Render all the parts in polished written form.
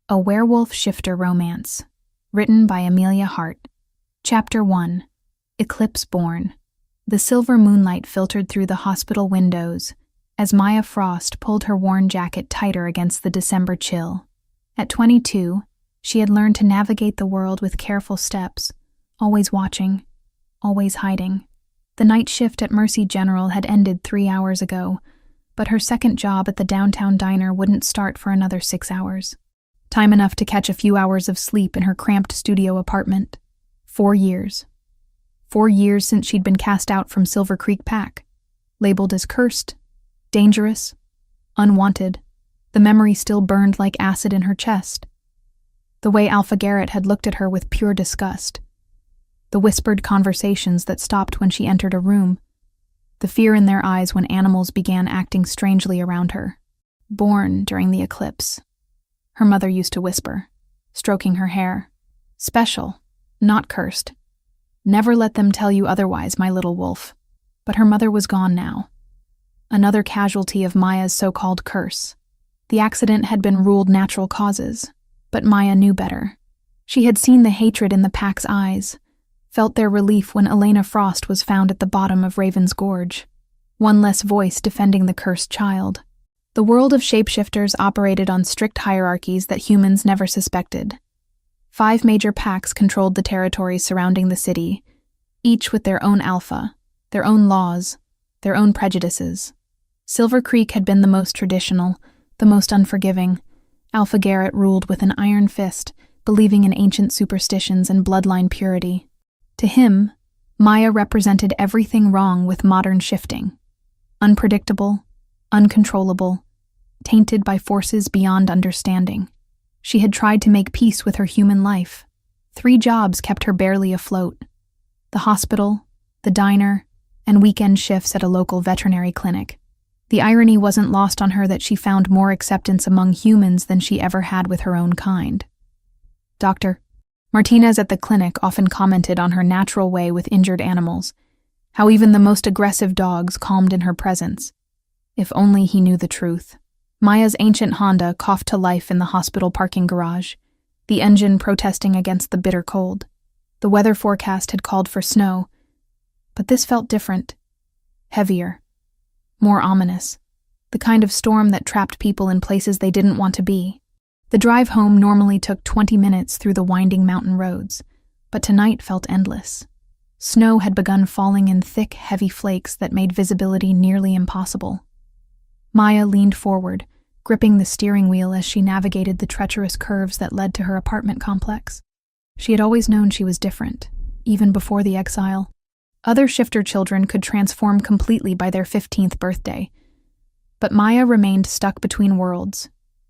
A Werewolf Shifter Romance, written by Amelia Hart. Chapter 1. Eclipse Born. The silver moonlight filtered through the hospital windows as Maya Frost pulled her worn jacket tighter against the December chill. At 22, she had learned to navigate the world with careful steps, always watching, always hiding. The night shift at Mercy General had ended 3 hours ago, but her second job at the downtown diner wouldn't start for another 6 hours. Time enough to catch a few hours of sleep in her cramped studio apartment. 4 years. 4 years since she'd been cast out from Silver Creek Pack. Labeled as cursed, dangerous, unwanted, the memory still burned like acid in her chest. The way Alpha Garrett had looked at her with pure disgust. The whispered conversations that stopped when she entered a room. The fear in their eyes when animals began acting strangely around her. Born during the eclipse. Her mother used to whisper, stroking her hair. Special, not cursed. Never let them tell you otherwise, my little wolf. But her mother was gone now. Another casualty of Maya's so-called curse. The accident had been ruled natural causes, but Maya knew better. She had seen the hatred in the pack's eyes, felt their relief when Elena Frost was found at the bottom of Raven's Gorge. One less voice defending the cursed child. The world of shapeshifters operated on strict hierarchies that humans never suspected. 5 major packs controlled the territories surrounding the city, each with their own alpha, their own laws, their own prejudices. Silver Creek had been the most traditional, the most unforgiving. Alpha Garrett ruled with an iron fist, believing in ancient superstitions and bloodline purity. To him, Maya represented everything wrong with modern shifting. Unpredictable, uncontrollable, tainted by forces beyond understanding. She had tried to make peace with her human life. 3 jobs kept her barely afloat. The hospital, the diner, and weekend shifts at a local veterinary clinic. The irony wasn't lost on her that she found more acceptance among humans than she ever had with her own kind. Dr. Martinez at the clinic often commented on her natural way with injured animals, how even the most aggressive dogs calmed in her presence. If only he knew the truth. Maya's ancient Honda coughed to life in the hospital parking garage, the engine protesting against the bitter cold. The weather forecast had called for snow, but this felt different, heavier, more ominous, the kind of storm that trapped people in places they didn't want to be. The drive home normally took 20 minutes through the winding mountain roads, but tonight felt endless. Snow had begun falling in thick, heavy flakes that made visibility nearly impossible. Maya leaned forward, gripping the steering wheel as she navigated the treacherous curves that led to her apartment complex. She had always known she was different, even before the exile. Other shifter children could transform completely by their 15th birthday. But Maya remained stuck between worlds,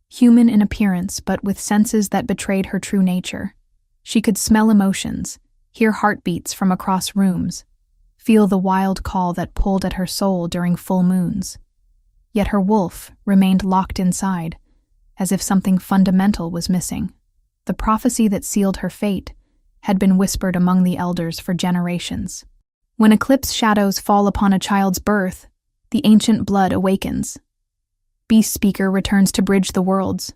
human in appearance but with senses that betrayed her true nature. She could smell emotions, hear heartbeats from across rooms, feel the wild call that pulled at her soul during full moons. Yet her wolf remained locked inside, as if something fundamental was missing. The prophecy that sealed her fate had been whispered among the elders for generations. When eclipse shadows fall upon a child's birth, the ancient blood awakens. Beast Speaker returns to bridge the worlds,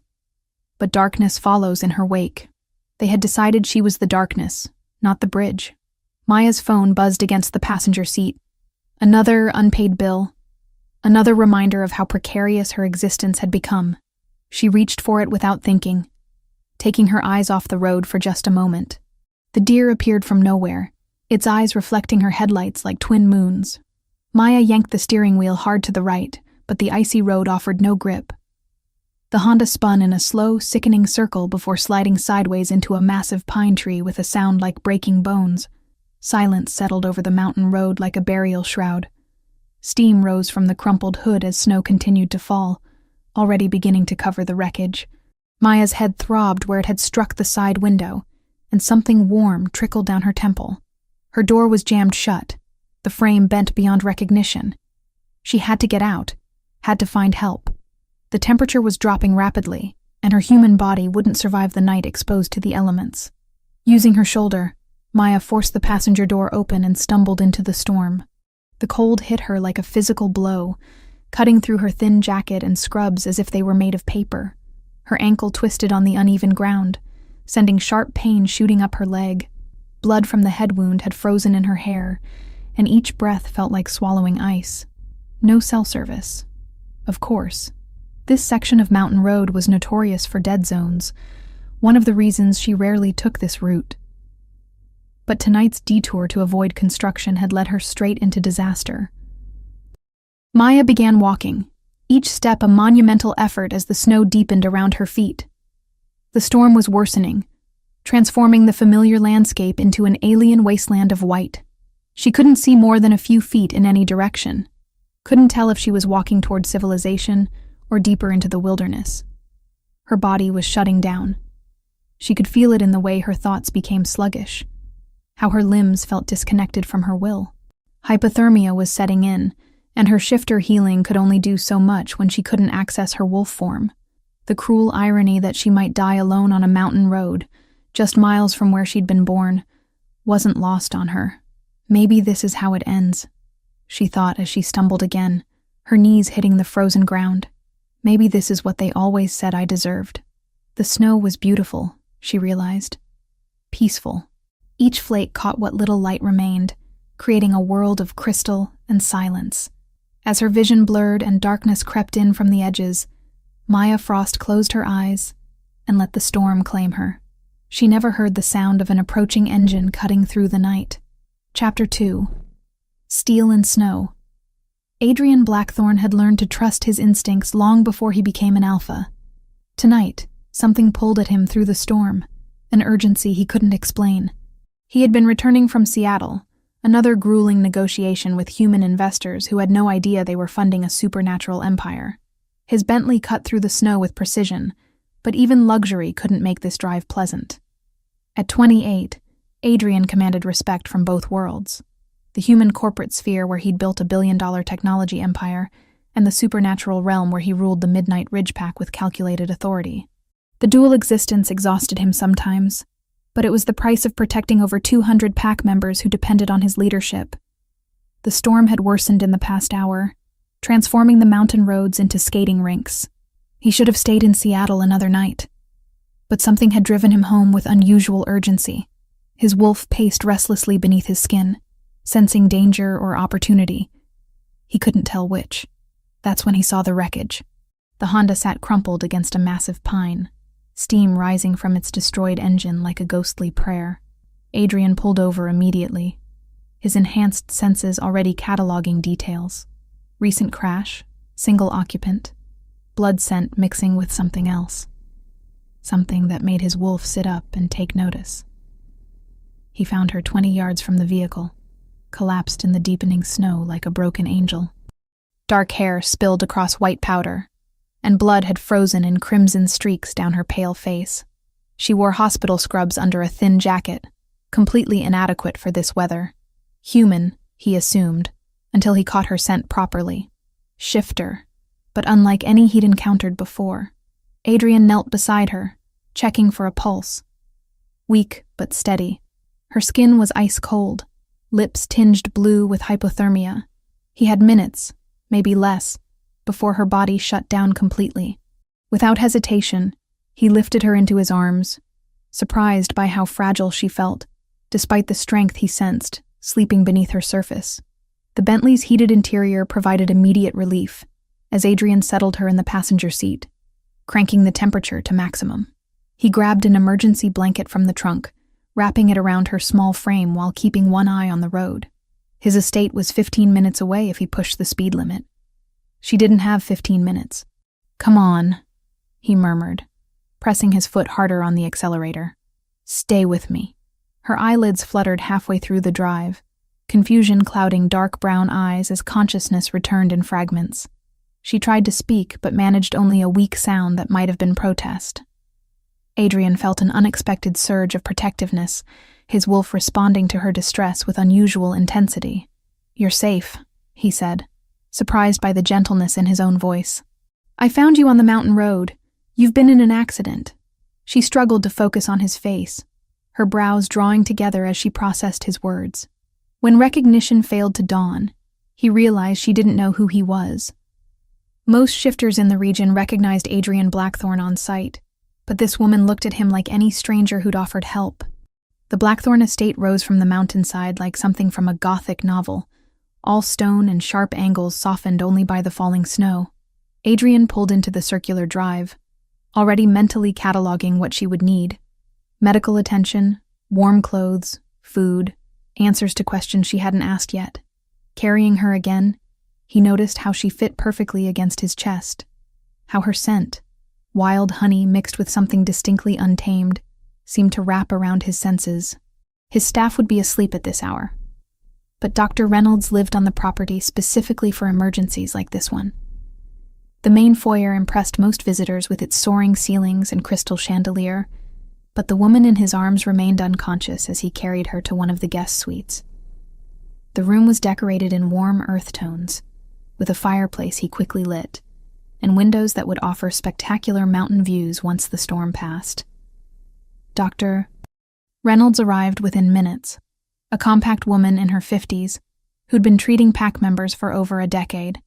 but darkness follows in her wake. They had decided she was the darkness, not the bridge. Maya's phone buzzed against the passenger seat. Another unpaid bill. Another reminder of how precarious her existence had become. She reached for it without thinking, taking her eyes off the road for just a moment. The deer appeared from nowhere, its eyes reflecting her headlights like twin moons. Maya yanked the steering wheel hard to the right, but the icy road offered no grip. The Honda spun in a slow, sickening circle before sliding sideways into a massive pine tree with a sound like breaking bones. Silence settled over the mountain road like a burial shroud. Steam rose from the crumpled hood as snow continued to fall, already beginning to cover the wreckage. Maya's head throbbed where it had struck the side window, and something warm trickled down her temple. Her door was jammed shut, the frame bent beyond recognition. She had to get out, had to find help. The temperature was dropping rapidly, and her human body wouldn't survive the night exposed to the elements. Using her shoulder, Maya forced the passenger door open and stumbled into the storm. The cold hit her like a physical blow, cutting through her thin jacket and scrubs as if they were made of paper. Her ankle twisted on the uneven ground, sending sharp pain shooting up her leg. Blood from the head wound had frozen in her hair, and each breath felt like swallowing ice. No cell service. Of course. This section of mountain road was notorious for dead zones, one of the reasons she rarely took this route. But tonight's detour to avoid construction had led her straight into disaster. Maya began walking, each step a monumental effort as the snow deepened around her feet. The storm was worsening, transforming the familiar landscape into an alien wasteland of white. She couldn't see more than a few feet in any direction, couldn't tell if she was walking toward civilization or deeper into the wilderness. Her body was shutting down. She could feel it in the way her thoughts became sluggish, how her limbs felt disconnected from her will. Hypothermia was setting in, and her shifter healing could only do so much when she couldn't access her wolf form. The cruel irony that she might die alone on a mountain road, just miles from where she'd been born, wasn't lost on her. Maybe this is how it ends, she thought as she stumbled again, her knees hitting the frozen ground. Maybe this is what they always said I deserved. The snow was beautiful, she realized. Peaceful. Each flake caught what little light remained, creating a world of crystal and silence. As her vision blurred and darkness crept in from the edges, Maya Frost closed her eyes and let the storm claim her. She never heard the sound of an approaching engine cutting through the night. Chapter 2. Steel and Snow. Adrian Blackthorne had learned to trust his instincts long before he became an alpha. Tonight, something pulled at him through the storm, an urgency he couldn't explain. He had been returning from Seattle, another grueling negotiation with human investors who had no idea they were funding a supernatural empire. His Bentley cut through the snow with precision, but even luxury couldn't make this drive pleasant. At 28, Adrian commanded respect from both worlds. The human corporate sphere where he'd built a billion-dollar technology empire, and the supernatural realm where he ruled the Midnight Ridge Pack with calculated authority. The dual existence exhausted him sometimes, but it was the price of protecting over 200 pack members who depended on his leadership. The storm had worsened in the past hour, transforming the mountain roads into skating rinks. He should have stayed in Seattle another night. But something had driven him home with unusual urgency. His wolf paced restlessly beneath his skin, sensing danger or opportunity. He couldn't tell which. That's when he saw the wreckage. The Honda sat crumpled against a massive pine, steam rising from its destroyed engine like a ghostly prayer. Adrian pulled over immediately, his enhanced senses already cataloging details. Recent crash, single occupant, blood scent mixing with something else. Something that made his wolf sit up and take notice. He found her 20 yards from the vehicle, collapsed in the deepening snow like a broken angel. Dark hair spilled across white powder, and blood had frozen in crimson streaks down her pale face. She wore hospital scrubs under a thin jacket, completely inadequate for this weather. Human, he assumed, until he caught her scent properly. Shifter, but unlike any he'd encountered before. Adrian knelt beside her, checking for a pulse. Weak but steady. Her skin was ice cold, lips tinged blue with hypothermia. He had minutes, maybe less, before her body shut down completely. Without hesitation, he lifted her into his arms, surprised by how fragile she felt, despite the strength he sensed, sleeping beneath her surface. The Bentley's heated interior provided immediate relief, as Adrian settled her in the passenger seat, cranking the temperature to maximum. He grabbed an emergency blanket from the trunk, wrapping it around her small frame while keeping one eye on the road. His estate was 15 minutes away if he pushed the speed limit. She didn't have 15 minutes. "Come on," he murmured, pressing his foot harder on the accelerator. "Stay with me." Her eyelids fluttered halfway through the drive, confusion clouding dark brown eyes as consciousness returned in fragments. She tried to speak but managed only a weak sound that might have been protest. Adrian felt an unexpected surge of protectiveness, his wolf responding to her distress with unusual intensity. "You're safe," he said, surprised by the gentleness in his own voice. "I found you on the mountain road. You've been in an accident." She struggled to focus on his face, her brows drawing together as she processed his words. When recognition failed to dawn, he realized she didn't know who he was. Most shifters in the region recognized Adrian Blackthorne on sight, but this woman looked at him like any stranger who'd offered help. The Blackthorne estate rose from the mountainside like something from a Gothic novel, all stone and sharp angles softened only by the falling snow. Adrian pulled into the circular drive, already mentally cataloging what she would need: medical attention, warm clothes, food, answers to questions she hadn't asked yet. Carrying her again, he noticed how she fit perfectly against his chest, how her scent, wild honey mixed with something distinctly untamed, seemed to wrap around his senses. His staff would be asleep at this hour, but Dr. Reynolds lived on the property specifically for emergencies like this one. The main foyer impressed most visitors with its soaring ceilings and crystal chandelier, but the woman in his arms remained unconscious as he carried her to one of the guest suites. The room was decorated in warm earth tones, with a fireplace he quickly lit, and windows that would offer spectacular mountain views once the storm passed. Dr. Reynolds arrived within minutes, a compact woman in her 50s, who'd been treating pack members for over a decade.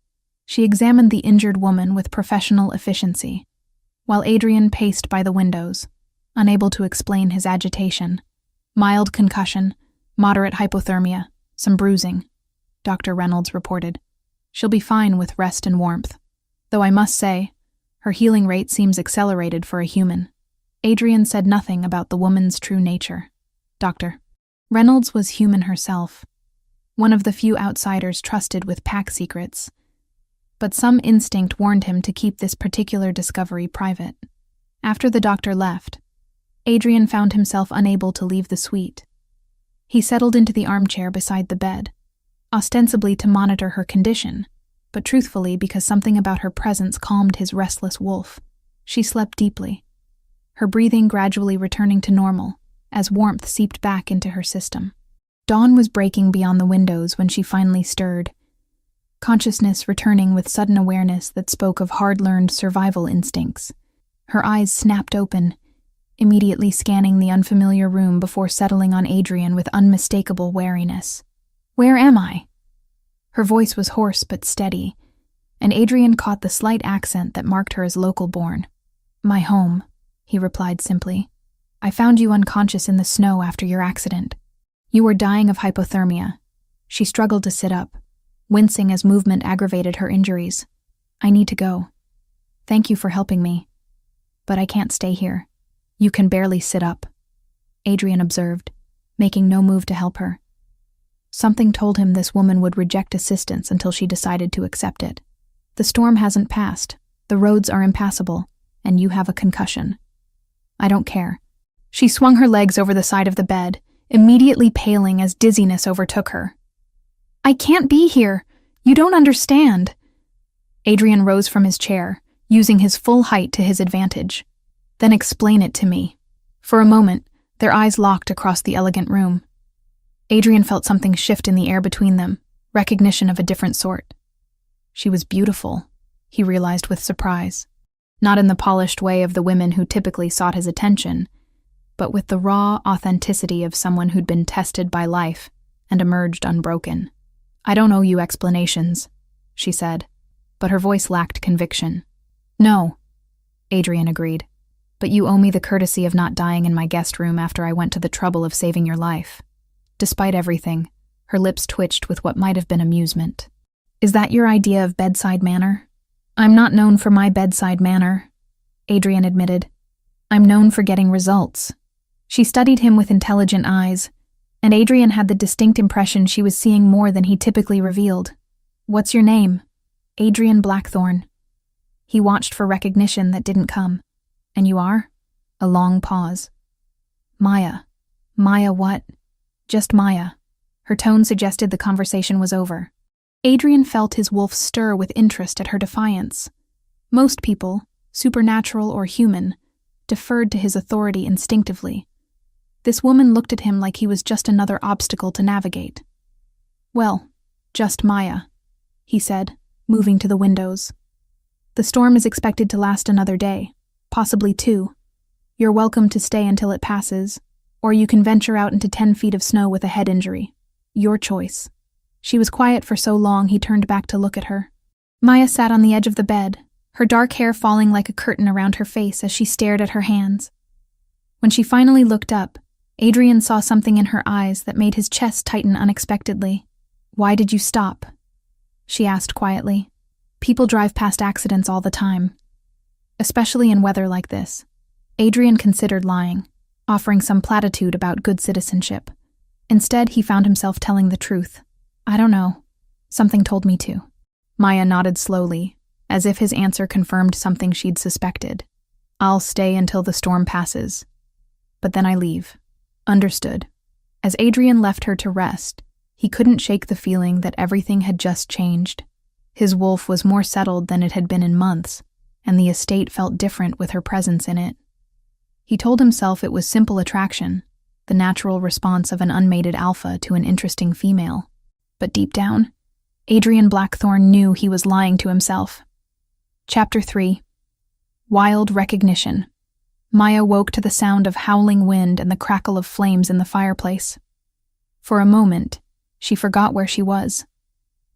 She examined the injured woman with professional efficiency, while Adrian paced by the windows, unable to explain his agitation. Mild concussion, moderate hypothermia, some bruising, Dr. Reynolds reported. She'll be fine with rest and warmth, though I must say, her healing rate seems accelerated for a human. Adrian said nothing about the woman's true nature. Dr. Reynolds was human herself, one of the few outsiders trusted with pack secrets, but some instinct warned him to keep this particular discovery private. After the doctor left, Adrian found himself unable to leave the suite. He settled into the armchair beside the bed, ostensibly to monitor her condition, but truthfully because something about her presence calmed his restless wolf. She slept deeply, her breathing gradually returning to normal as warmth seeped back into her system. Dawn was breaking beyond the windows when she finally stirred, consciousness returning with sudden awareness that spoke of hard-learned survival instincts. Her eyes snapped open, immediately scanning the unfamiliar room before settling on Adrian with unmistakable wariness. "Where am I?" Her voice was hoarse but steady, and Adrian caught the slight accent that marked her as local-born. "My home," he replied simply. "I found you unconscious in the snow after your accident. You were dying of hypothermia." She struggled to sit up, wincing as movement aggravated her injuries. "I need to go. Thank you for helping me. But I can't stay here." "You can barely sit up," Adrian observed, making no move to help her. Something told him this woman would reject assistance until she decided to accept it. "The storm hasn't passed, the roads are impassable, and you have a concussion." "I don't care." She swung her legs over the side of the bed, immediately paling as dizziness overtook her. "I can't be here. You don't understand." Adrian rose from his chair, using his full height to his advantage. "Then explain it to me." For a moment, their eyes locked across the elegant room. Adrian felt something shift in the air between them, recognition of a different sort. She was beautiful, he realized with surprise. Not in the polished way of the women who typically sought his attention, but with the raw authenticity of someone who'd been tested by life and emerged unbroken. "I don't owe you explanations," she said, but her voice lacked conviction. "No," Adrian agreed, "but you owe me the courtesy of not dying in my guest room after I went to the trouble of saving your life." Despite everything, her lips twitched with what might have been amusement. "Is that your idea of bedside manner?" "I'm not known for my bedside manner," Adrian admitted. "I'm known for getting results." She studied him with intelligent eyes, and Adrian had the distinct impression she was seeing more than he typically revealed. "What's your name?" "Adrian Blackthorne." He watched for recognition that didn't come. "And you are?" A long pause. "Maya." "Maya what?" "Just Maya." Her tone suggested the conversation was over. Adrian felt his wolf stir with interest at her defiance. Most people, supernatural or human, deferred to his authority instinctively. This woman looked at him like he was just another obstacle to navigate. "Well, just Maya," he said, moving to the windows. "The storm is expected to last another day, possibly 2. You're welcome to stay until it passes, or you can venture out into 10 feet of snow with a head injury. Your choice." She was quiet for so long he turned back to look at her. Maya sat on the edge of the bed, her dark hair falling like a curtain around her face as she stared at her hands. When she finally looked up, Adrian saw something in her eyes that made his chest tighten unexpectedly. "Why did you stop?" she asked quietly. "People drive past accidents all the time, especially in weather like this." Adrian considered lying, offering some platitude about good citizenship. Instead, he found himself telling the truth. "I don't know. Something told me to." Maya nodded slowly, as if his answer confirmed something she'd suspected. "I'll stay until the storm passes. But then I leave." "Understood." As Adrian left her to rest, he couldn't shake the feeling that everything had just changed. His wolf was more settled than it had been in months, and the estate felt different with her presence in it. He told himself it was simple attraction, the natural response of an unmated alpha to an interesting female. But deep down, Adrian Blackthorne knew he was lying to himself. Chapter 3. Wild Recognition. Maya woke to the sound of howling wind and the crackle of flames in the fireplace. For a moment, she forgot where she was.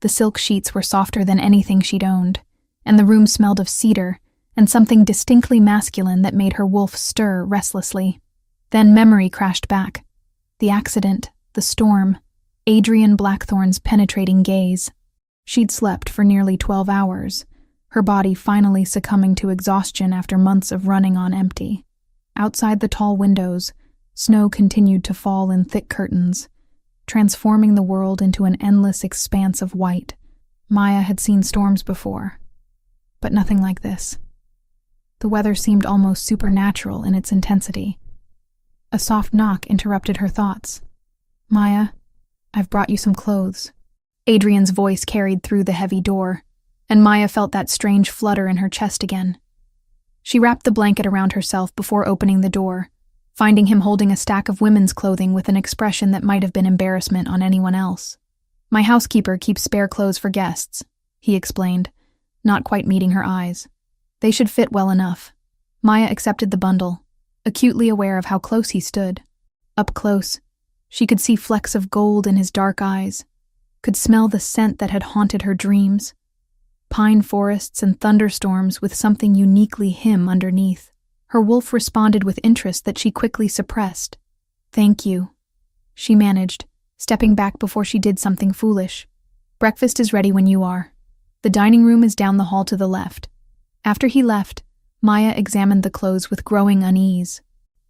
The silk sheets were softer than anything she'd owned, and the room smelled of cedar and something distinctly masculine that made her wolf stir restlessly. Then memory crashed back. The accident, the storm, Adrian Blackthorne's penetrating gaze. She'd slept for nearly 12 hours, her body finally succumbing to exhaustion after months of running on empty. Outside the tall windows, snow continued to fall in thick curtains, transforming the world into an endless expanse of white. Maya had seen storms before, but nothing like this. The weather seemed almost supernatural in its intensity. A soft knock interrupted her thoughts. "Maya, I've brought you some clothes." Adrian's voice carried through the heavy door, and Maya felt that strange flutter in her chest again. She wrapped the blanket around herself before opening the door, finding him holding a stack of women's clothing with an expression that might have been embarrassment on anyone else. "My housekeeper keeps spare clothes for guests," he explained, not quite meeting her eyes. "They should fit well enough." Maya accepted the bundle, acutely aware of how close he stood. Up close, she could see flecks of gold in his dark eyes, could smell the scent that had haunted her dreams. Pine forests and thunderstorms with something uniquely him underneath. Her wolf responded with interest that she quickly suppressed. "Thank you," she managed, stepping back before she did something foolish. "Breakfast is ready when you are. The dining room is down the hall to the left." After he left, Maya examined the clothes with growing unease.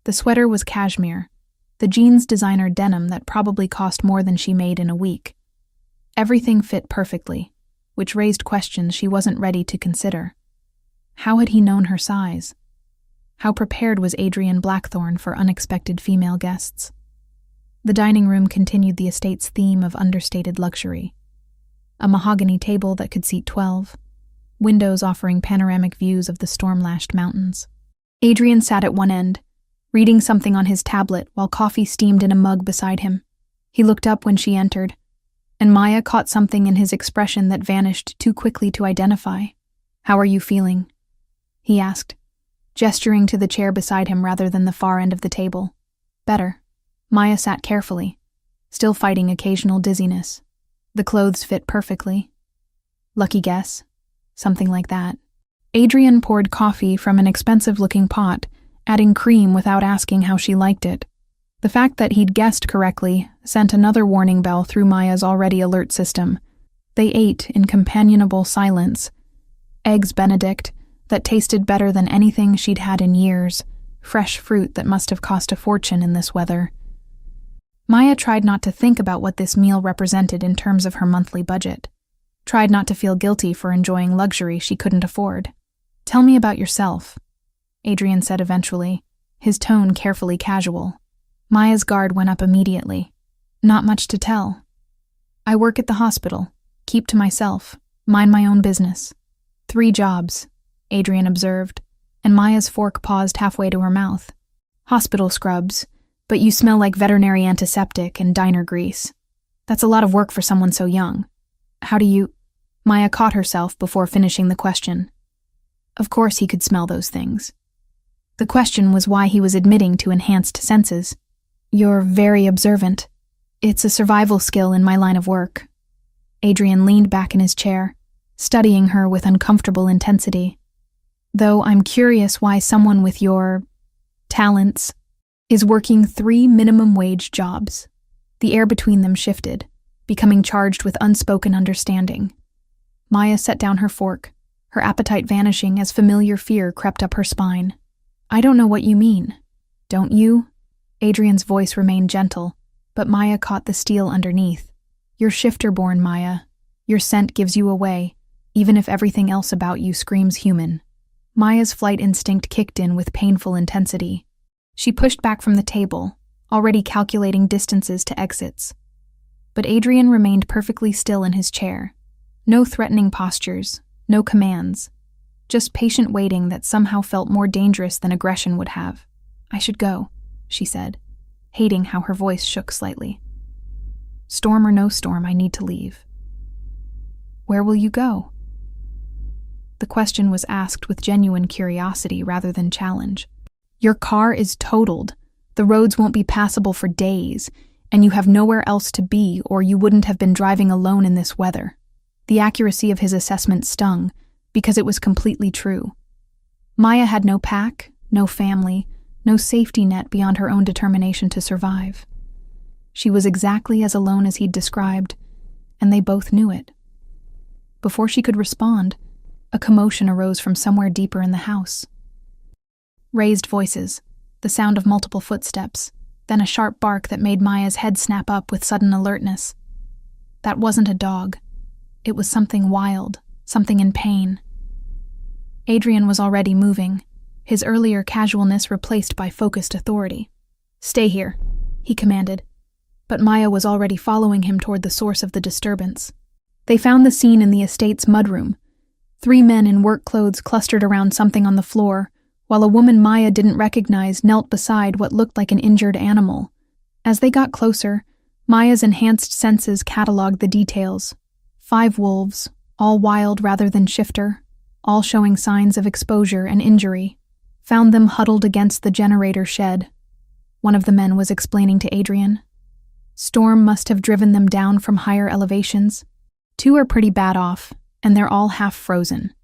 The sweater was cashmere, the jeans designer denim that probably cost more than she made in a week. Everything fit perfectly, which raised questions she wasn't ready to consider. How had he known her size? How prepared was Adrian Blackthorne for unexpected female guests? The dining room continued the estate's theme of understated luxury. A mahogany table that could seat 12, windows offering panoramic views of the storm-lashed mountains. Adrian sat at one end, reading something on his tablet while coffee steamed in a mug beside him. He looked up when she entered, and Maya caught something in his expression that vanished too quickly to identify. "How are you feeling?" he asked, gesturing to the chair beside him rather than the far end of the table. "Better." Maya sat carefully, still fighting occasional dizziness. The clothes fit perfectly. "Lucky guess?" Something like that. Adrian poured coffee from an expensive-looking pot, adding cream without asking how she liked it. The fact that he'd guessed correctly sent another warning bell through Maya's already alert system. They ate in companionable silence. Eggs Benedict that tasted better than anything she'd had in years, fresh fruit that must have cost a fortune in this weather. Maya tried not to think about what this meal represented in terms of her monthly budget. Tried not to feel guilty for enjoying luxury she couldn't afford. "Tell me about yourself," Adrian said eventually, his tone carefully casual. Maya's guard went up immediately. "Not much to tell. I work at the hospital, keep to myself, mind my own business." 3 jobs, Adrian observed, and Maya's fork paused halfway to her mouth. "Hospital scrubs, but you smell like veterinary antiseptic and diner grease. That's a lot of work for someone so young. How do you—" Maya caught herself before finishing the question. Of course he could smell those things. The question was why he was admitting to enhanced senses. "You're very observant. It's a survival skill in my line of work." Adrian leaned back in his chair, studying her with uncomfortable intensity. Though I'm curious why someone with your talents is working 3 minimum wage jobs. The air between them shifted, becoming charged with unspoken understanding. Maya set down her fork, her appetite vanishing as familiar fear crept up her spine. I don't know what you mean. Don't you? Adrian's voice remained gentle, but Maya caught the steel underneath. You're shifter-born, Maya. Your scent gives you away, even if everything else about you screams human. Maya's flight instinct kicked in with painful intensity. She pushed back from the table, already calculating distances to exits. But Adrian remained perfectly still in his chair. No threatening postures, no commands. Just patient waiting that somehow felt more dangerous than aggression would have. I should go, she said, hating how her voice shook slightly. Storm or no storm, I need to leave. Where will you go? The question was asked with genuine curiosity rather than challenge. Your car is totaled. The roads won't be passable for days, and you have nowhere else to be, or you wouldn't have been driving alone in this weather. The accuracy of his assessment stung, because it was completely true. Maya had no pack, no family, no safety net beyond her own determination to survive. She was exactly as alone as he'd described, and they both knew it. Before she could respond, a commotion arose from somewhere deeper in the house. Raised voices, the sound of multiple footsteps, then a sharp bark that made Maya's head snap up with sudden alertness. That wasn't a dog. It was something wild, something in pain. Adrian was already moving, his earlier casualness replaced by focused authority. Stay here, he commanded, but Maya was already following him toward the source of the disturbance. They found the scene in the estate's mudroom. 3 men in work clothes clustered around something on the floor, while a woman Maya didn't recognize knelt beside what looked like an injured animal. As they got closer, Maya's enhanced senses cataloged the details. 5 wolves, all wild rather than shifter, all showing signs of exposure and injury. Found them huddled against the generator shed. One of the men was explaining to Adrian. Storm must have driven them down from higher elevations. 2 are pretty bad off, and they're all half frozen.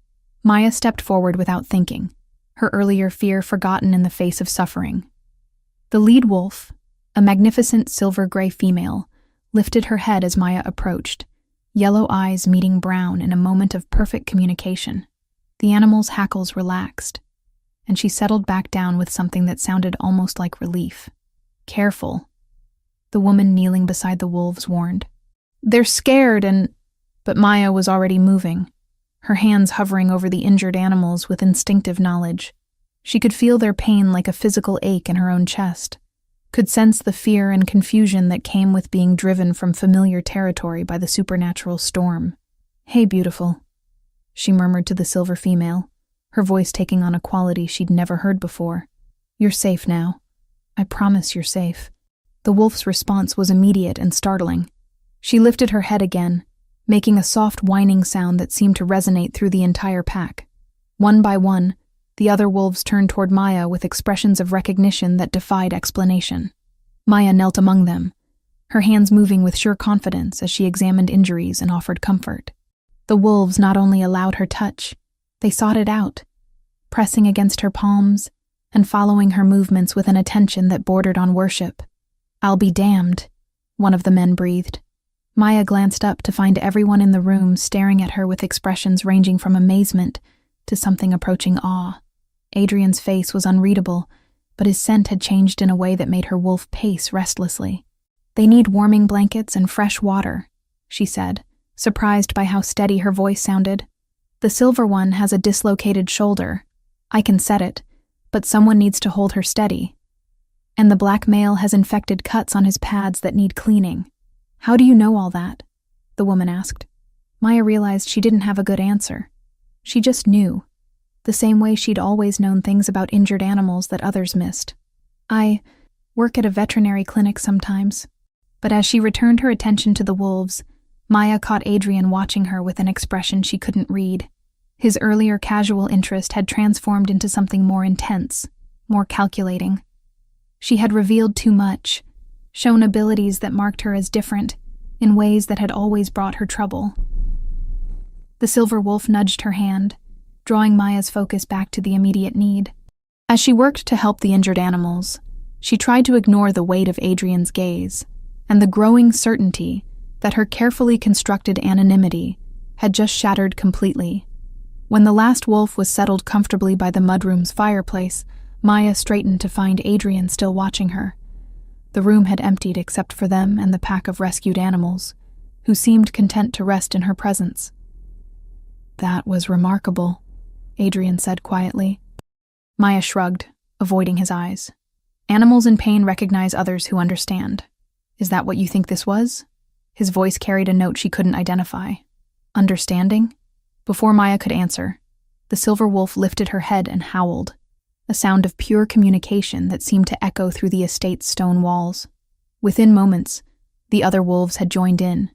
Maya stepped forward without thinking, her earlier fear forgotten in the face of suffering. The lead wolf, a magnificent silver-gray female, lifted her head as Maya approached, yellow eyes meeting brown in a moment of perfect communication. The animal's hackles relaxed, and she settled back down with something that sounded almost like relief. Careful, the woman kneeling beside the wolves warned. They're scared But Maya was already moving, her hands hovering over the injured animals with instinctive knowledge. She could feel their pain like a physical ache in her own chest, could sense the fear and confusion that came with being driven from familiar territory by the supernatural storm. Hey, beautiful, she murmured to the silver female, her voice taking on a quality she'd never heard before. You're safe now. I promise you're safe. The wolf's response was immediate and startling. She lifted her head again, making a soft whining sound that seemed to resonate through the entire pack. One by one, the other wolves turned toward Maya with expressions of recognition that defied explanation. Maya knelt among them, her hands moving with sure confidence as she examined injuries and offered comfort. The wolves not only allowed her touch, they sought it out, pressing against her palms and following her movements with an attention that bordered on worship. I'll be damned, one of the men breathed. Maya glanced up to find everyone in the room staring at her with expressions ranging from amazement to something approaching awe. Adrian's face was unreadable, but his scent had changed in a way that made her wolf pace restlessly. They need warming blankets and fresh water, she said, surprised by how steady her voice sounded. The silver one has a dislocated shoulder. I can set it, but someone needs to hold her steady. And the black male has infected cuts on his pads that need cleaning. How do you know all that? The woman asked. Maya realized she didn't have a good answer. She just knew, the same way she'd always known things about injured animals that others missed. I work at a veterinary clinic sometimes. But as she returned her attention to the wolves, Maya caught Adrian watching her with an expression she couldn't read. His earlier casual interest had transformed into something more intense, more calculating. She had revealed too much, shown abilities that marked her as different, in ways that had always brought her trouble. The silver wolf nudged her hand, drawing Maya's focus back to the immediate need. As she worked to help the injured animals, she tried to ignore the weight of Adrian's gaze and the growing certainty that her carefully constructed anonymity had just shattered completely. When the last wolf was settled comfortably by the mudroom's fireplace, Maya straightened to find Adrian still watching her. The room had emptied except for them and the pack of rescued animals, who seemed content to rest in her presence. "That was remarkable," Adrian said quietly. Maya shrugged, avoiding his eyes. "Animals in pain recognize others who understand. Is that what you think this was?" His voice carried a note she couldn't identify. Understanding? Before Maya could answer, the silver wolf lifted her head and howled, a sound of pure communication that seemed to echo through the estate's stone walls. Within moments, the other wolves had joined in,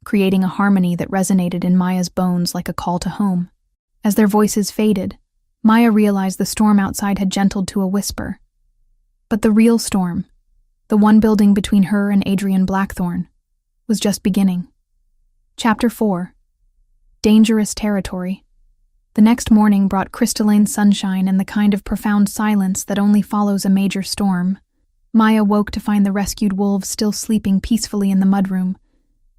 creating a harmony that resonated in Maya's bones like a call to home. As their voices faded, Maya realized the storm outside had gentled to a whisper. But the real storm, the one building between her and Adrian Blackthorne, was just beginning. Chapter 4. Dangerous Territory. The next morning brought crystalline sunshine and the kind of profound silence that only follows a major storm. Maya woke to find the rescued wolves still sleeping peacefully in the mudroom,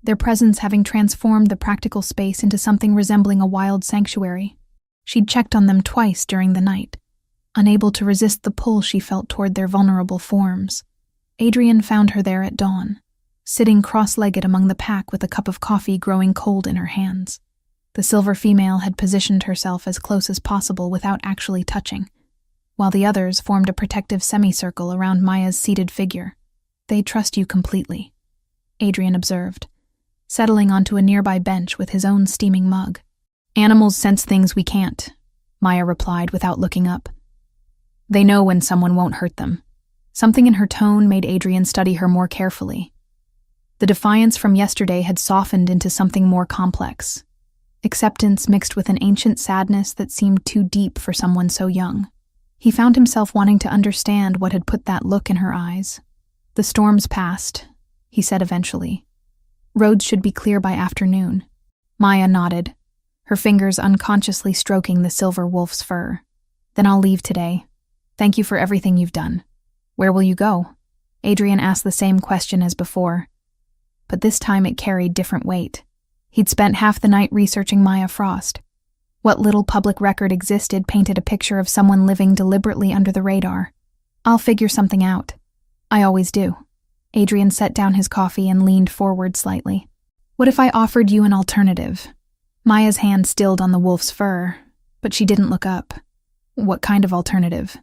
their presence having transformed the practical space into something resembling a wild sanctuary. She'd checked on them twice during the night, unable to resist the pull she felt toward their vulnerable forms. Adrian found her there at dawn, sitting cross-legged among the pack with a cup of coffee growing cold in her hands. The silver female had positioned herself as close as possible without actually touching, while the others formed a protective semicircle around Maya's seated figure. "They trust you completely," Adrian observed, settling onto a nearby bench with his own steaming mug. "Animals sense things we can't," Maya replied without looking up. "They know when someone won't hurt them." Something in her tone made Adrian study her more carefully. The defiance from yesterday had softened into something more complex. Acceptance mixed with an ancient sadness that seemed too deep for someone so young. He found himself wanting to understand what had put that look in her eyes. "The storm's passed," he said eventually. "Roads should be clear by afternoon." Maya nodded, her fingers unconsciously stroking the silver wolf's fur. "Then I'll leave today. Thank you for everything you've done." "Where will you go?" Adrian asked the same question as before, but this time it carried different weight. He'd spent half the night researching Maya Frost. What little public record existed painted a picture of someone living deliberately under the radar. "I'll figure something out. I always do." Adrian set down his coffee and leaned forward slightly. "What if I offered you an alternative?" Maya's hand stilled on the wolf's fur, but she didn't look up. "What kind of alternative?"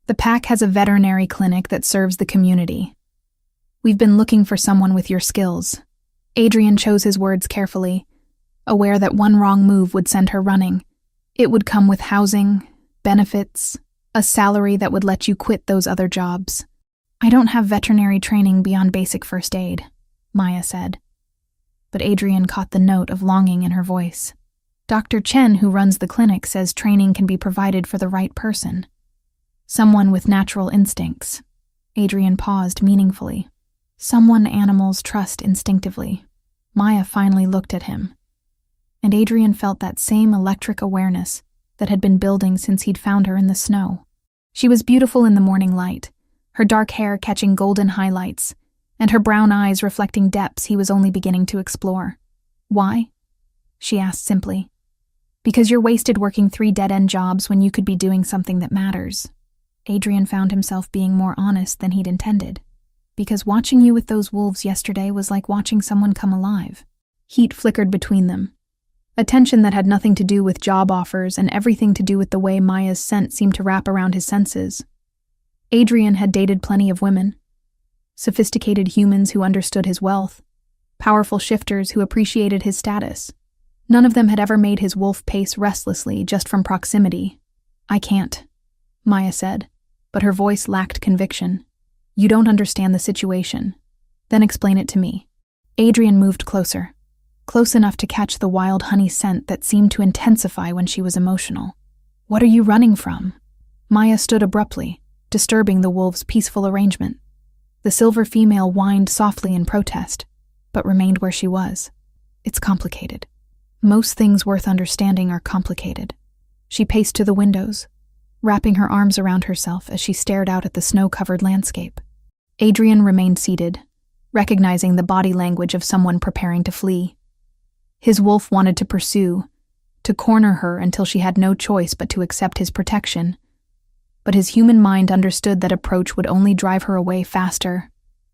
"The pack has a veterinary clinic that serves the community. We've been looking for someone with your skills." Adrian chose his words carefully, aware that one wrong move would send her running. It would come with housing, benefits, a salary that would let you quit those other jobs. "I don't have veterinary training beyond basic first aid," Maya said. But Adrian caught the note of longing in her voice. "Dr. Chen, who runs the clinic, says training can be provided for the right person. Someone with natural instincts." Adrian paused meaningfully. "Someone animals trust instinctively." Maya finally looked at him, and Adrian felt that same electric awareness that had been building since he'd found her in the snow. She was beautiful in the morning light, her dark hair catching golden highlights, and her brown eyes reflecting depths he was only beginning to explore. "Why?" she asked simply. "Because you're wasted working 3 dead-end jobs when you could be doing something that matters." Adrian found himself being more honest than he'd intended. "Because watching you with those wolves yesterday was like watching someone come alive." Heat flickered between them, a tension that had nothing to do with job offers and everything to do with the way Maya's scent seemed to wrap around his senses. Adrian had dated plenty of women, sophisticated humans who understood his wealth, powerful shifters who appreciated his status. None of them had ever made his wolf pace restlessly just from proximity. "I can't," Maya said, but her voice lacked conviction. "You don't understand the situation. Then explain it to me." Adrian moved closer, close enough to catch the wild honey scent that seemed to intensify when she was emotional. "What are you running from?" Maya stood abruptly, disturbing the wolves' peaceful arrangement. The silver female whined softly in protest, but remained where she was. "It's complicated." Most things worth understanding are complicated. She paced to the windows, wrapping her arms around herself as she stared out at the snow-covered landscape. Adrian remained seated, recognizing the body language of someone preparing to flee. His wolf wanted to pursue, to corner her until she had no choice but to accept his protection. But his human mind understood that approach would only drive her away faster.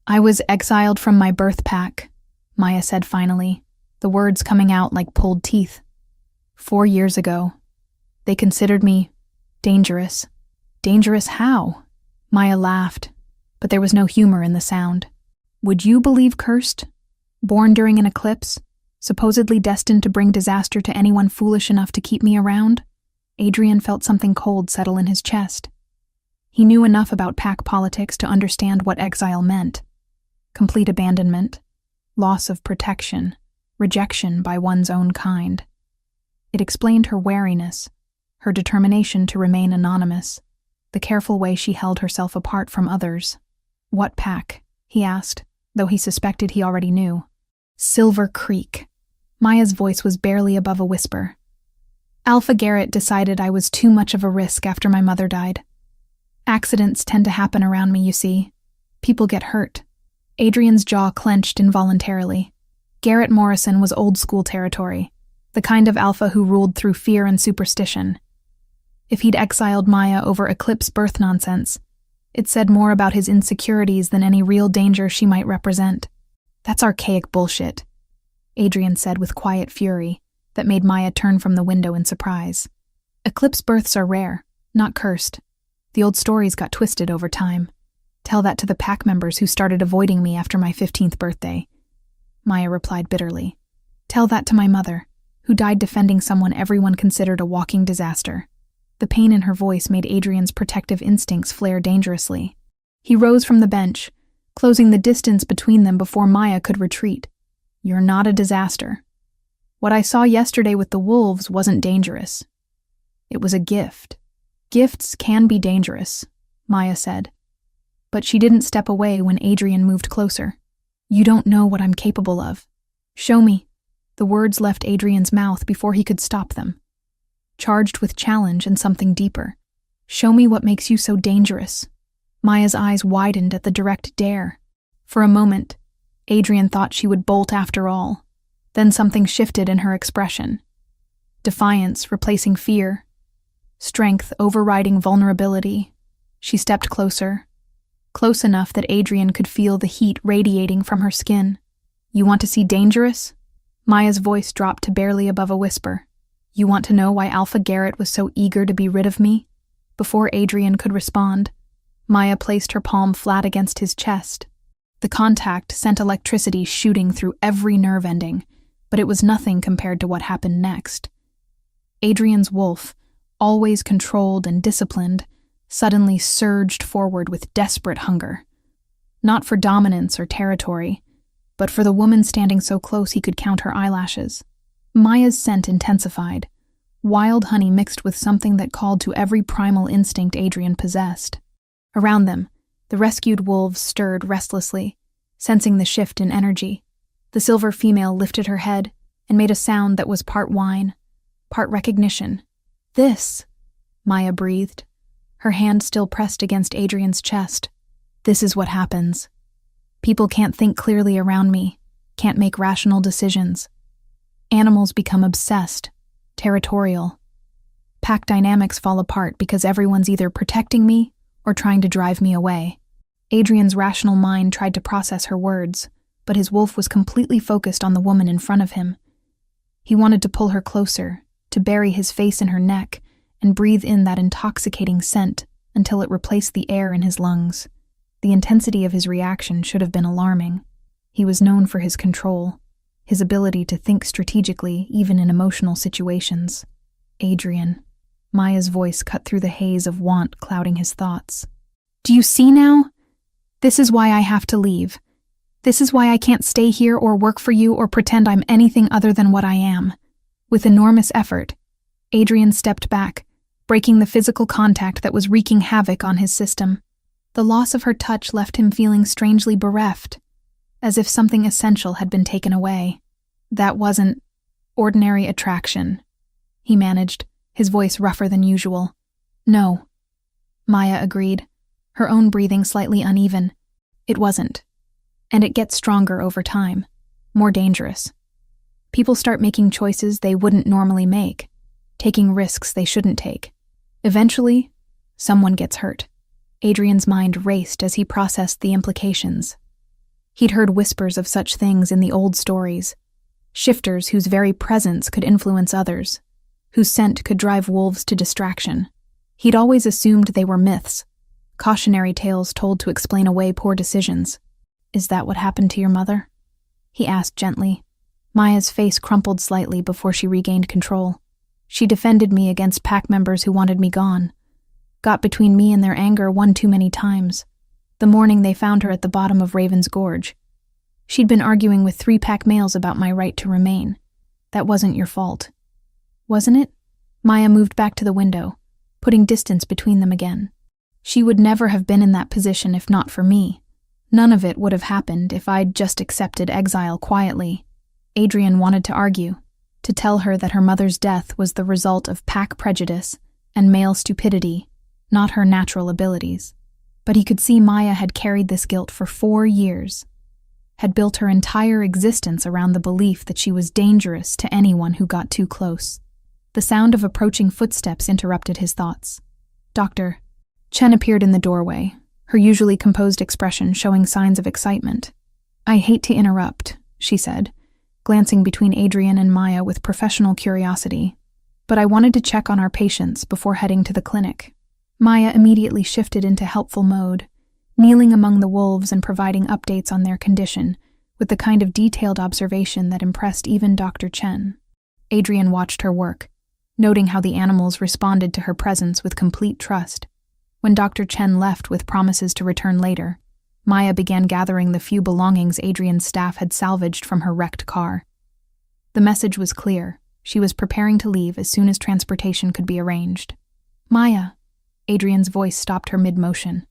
"I was exiled from my birth pack," Maya said finally, the words coming out like pulled teeth. 4 years ago. They considered me dangerous. Dangerous how? Maya laughed, but there was no humor in the sound. "Would you believe cursed? Born during an eclipse? Supposedly destined to bring disaster to anyone foolish enough to keep me around?" Adrian felt something cold settle in his chest. He knew enough about pack politics to understand what exile meant. Complete abandonment, loss of protection, rejection by one's own kind. It explained her wariness, her determination to remain anonymous, the careful way she held herself apart from others. "What pack?" he asked, though he suspected he already knew. "Silver Creek." Maya's voice was barely above a whisper. "Alpha Garrett decided I was too much of a risk after my mother died. Accidents tend to happen around me, you see. People get hurt." Adrian's jaw clenched involuntarily. Garrett Morrison was old-school territory, the kind of alpha who ruled through fear and superstition. If he'd exiled Maya over eclipse birth nonsense, it said more about his insecurities than any real danger she might represent. "That's archaic bullshit," Adrian said with quiet fury that made Maya turn from the window in surprise. "Eclipse births are rare, not cursed. The old stories got twisted over time. Tell that to the pack members who started avoiding me after my 15th birthday. Maya replied bitterly. "Tell that to my mother, who died defending someone everyone considered a walking disaster." The pain in her voice made Adrian's protective instincts flare dangerously. He rose from the bench, closing the distance between them before Maya could retreat. "You're not a disaster. What I saw yesterday with the wolves wasn't dangerous. It was a gift. Gifts can be dangerous," Maya said. But she didn't step away when Adrian moved closer. "You don't know what I'm capable of. Show me." The words left Adrian's mouth before he could stop them, charged with challenge and something deeper. "Show me what makes you so dangerous." Maya's eyes widened at the direct dare. For a moment, Adrian thought she would bolt after all. Then something shifted in her expression. Defiance replacing fear. Strength overriding vulnerability. She stepped closer, close enough that Adrian could feel the heat radiating from her skin. "You want to see dangerous?" Maya's voice dropped to barely above a whisper. "You want to know why Alpha Garrett was so eager to be rid of me?" Before Adrian could respond, Maya placed her palm flat against his chest. The contact sent electricity shooting through every nerve ending, but it was nothing compared to what happened next. Adrian's wolf, always controlled and disciplined, suddenly surged forward with desperate hunger. Not for dominance or territory, but for the woman standing so close he could count her eyelashes. Maya's scent intensified, wild honey mixed with something that called to every primal instinct Adrian possessed. Around them, the rescued wolves stirred restlessly, sensing the shift in energy. The silver female lifted her head and made a sound that was part whine, part recognition. "This," Maya breathed, her hand still pressed against Adrian's chest. "This is what happens. People can't think clearly around me, can't make rational decisions. Animals become obsessed, territorial. Pack dynamics fall apart because everyone's either protecting me or trying to drive me away." Adrian's rational mind tried to process her words, but his wolf was completely focused on the woman in front of him. He wanted to pull her closer, to bury his face in her neck and breathe in that intoxicating scent until it replaced the air in his lungs. The intensity of his reaction should have been alarming. He was known for his control, his ability to think strategically even in emotional situations. "Adrian," Maya's voice cut through the haze of want clouding his thoughts. "Do you see now? This is why I have to leave. This is why I can't stay here or work for you or pretend I'm anything other than what I am." With enormous effort, Adrian stepped back, breaking the physical contact that was wreaking havoc on his system. The loss of her touch left him feeling strangely bereft, as if something essential had been taken away. "That wasn't..." Ordinary attraction, he managed, his voice rougher than usual. No, Maya agreed, her own breathing slightly uneven. It wasn't. And it gets stronger over time, more dangerous. People start making choices they wouldn't normally make, taking risks they shouldn't take. Eventually, someone gets hurt. Adrian's mind raced as he processed the implications. He'd heard whispers of such things in the old stories, shifters whose very presence could influence others, whose scent could drive wolves to distraction. He'd always assumed they were myths, cautionary tales told to explain away poor decisions. Is that what happened to your mother? He asked gently. Maya's face crumpled slightly before she regained control. She defended me against pack members who wanted me gone. Got between me and their anger one too many times. The morning they found her at the bottom of Raven's Gorge. She'd been arguing with 3 pack males about my right to remain. That wasn't your fault. Wasn't it? Maya moved back to the window, putting distance between them again. She would never have been in that position if not for me. None of it would have happened if I'd just accepted exile quietly. Adrian wanted to argue, to tell her that her mother's death was the result of pack prejudice and male stupidity, not her natural abilities. But he could see Maya had carried this guilt for 4 years, had built her entire existence around the belief that she was dangerous to anyone who got too close. The sound of approaching footsteps interrupted his thoughts. Doctor. Chen appeared in the doorway, her usually composed expression showing signs of excitement. I hate to interrupt, she said, glancing between Adrian and Maya with professional curiosity, but I wanted to check on our patients before heading to the clinic. Maya immediately shifted into helpful mode, kneeling among the wolves and providing updates on their condition, with the kind of detailed observation that impressed even Dr. Chen. Adrian watched her work, noting how the animals responded to her presence with complete trust. When Dr. Chen left with promises to return later, Maya began gathering the few belongings Adrian's staff had salvaged from her wrecked car. The message was clear. She was preparing to leave as soon as transportation could be arranged. Maya, Adrian's voice stopped her mid-motion.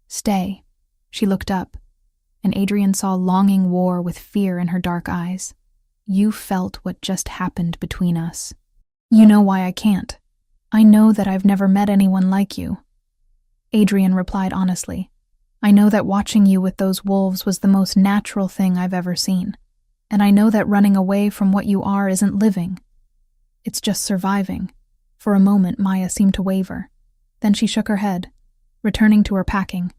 Stay. She looked up, and Adrian saw longing war with fear in her dark eyes. You felt what just happened between us. You know why I can't. I know that I've never met anyone like you. Adrian replied honestly. I know that watching you with those wolves was the most natural thing I've ever seen. And I know that running away from what you are isn't living. It's just surviving. For a moment, Maya seemed to waver. Then she shook her head, returning to her packing.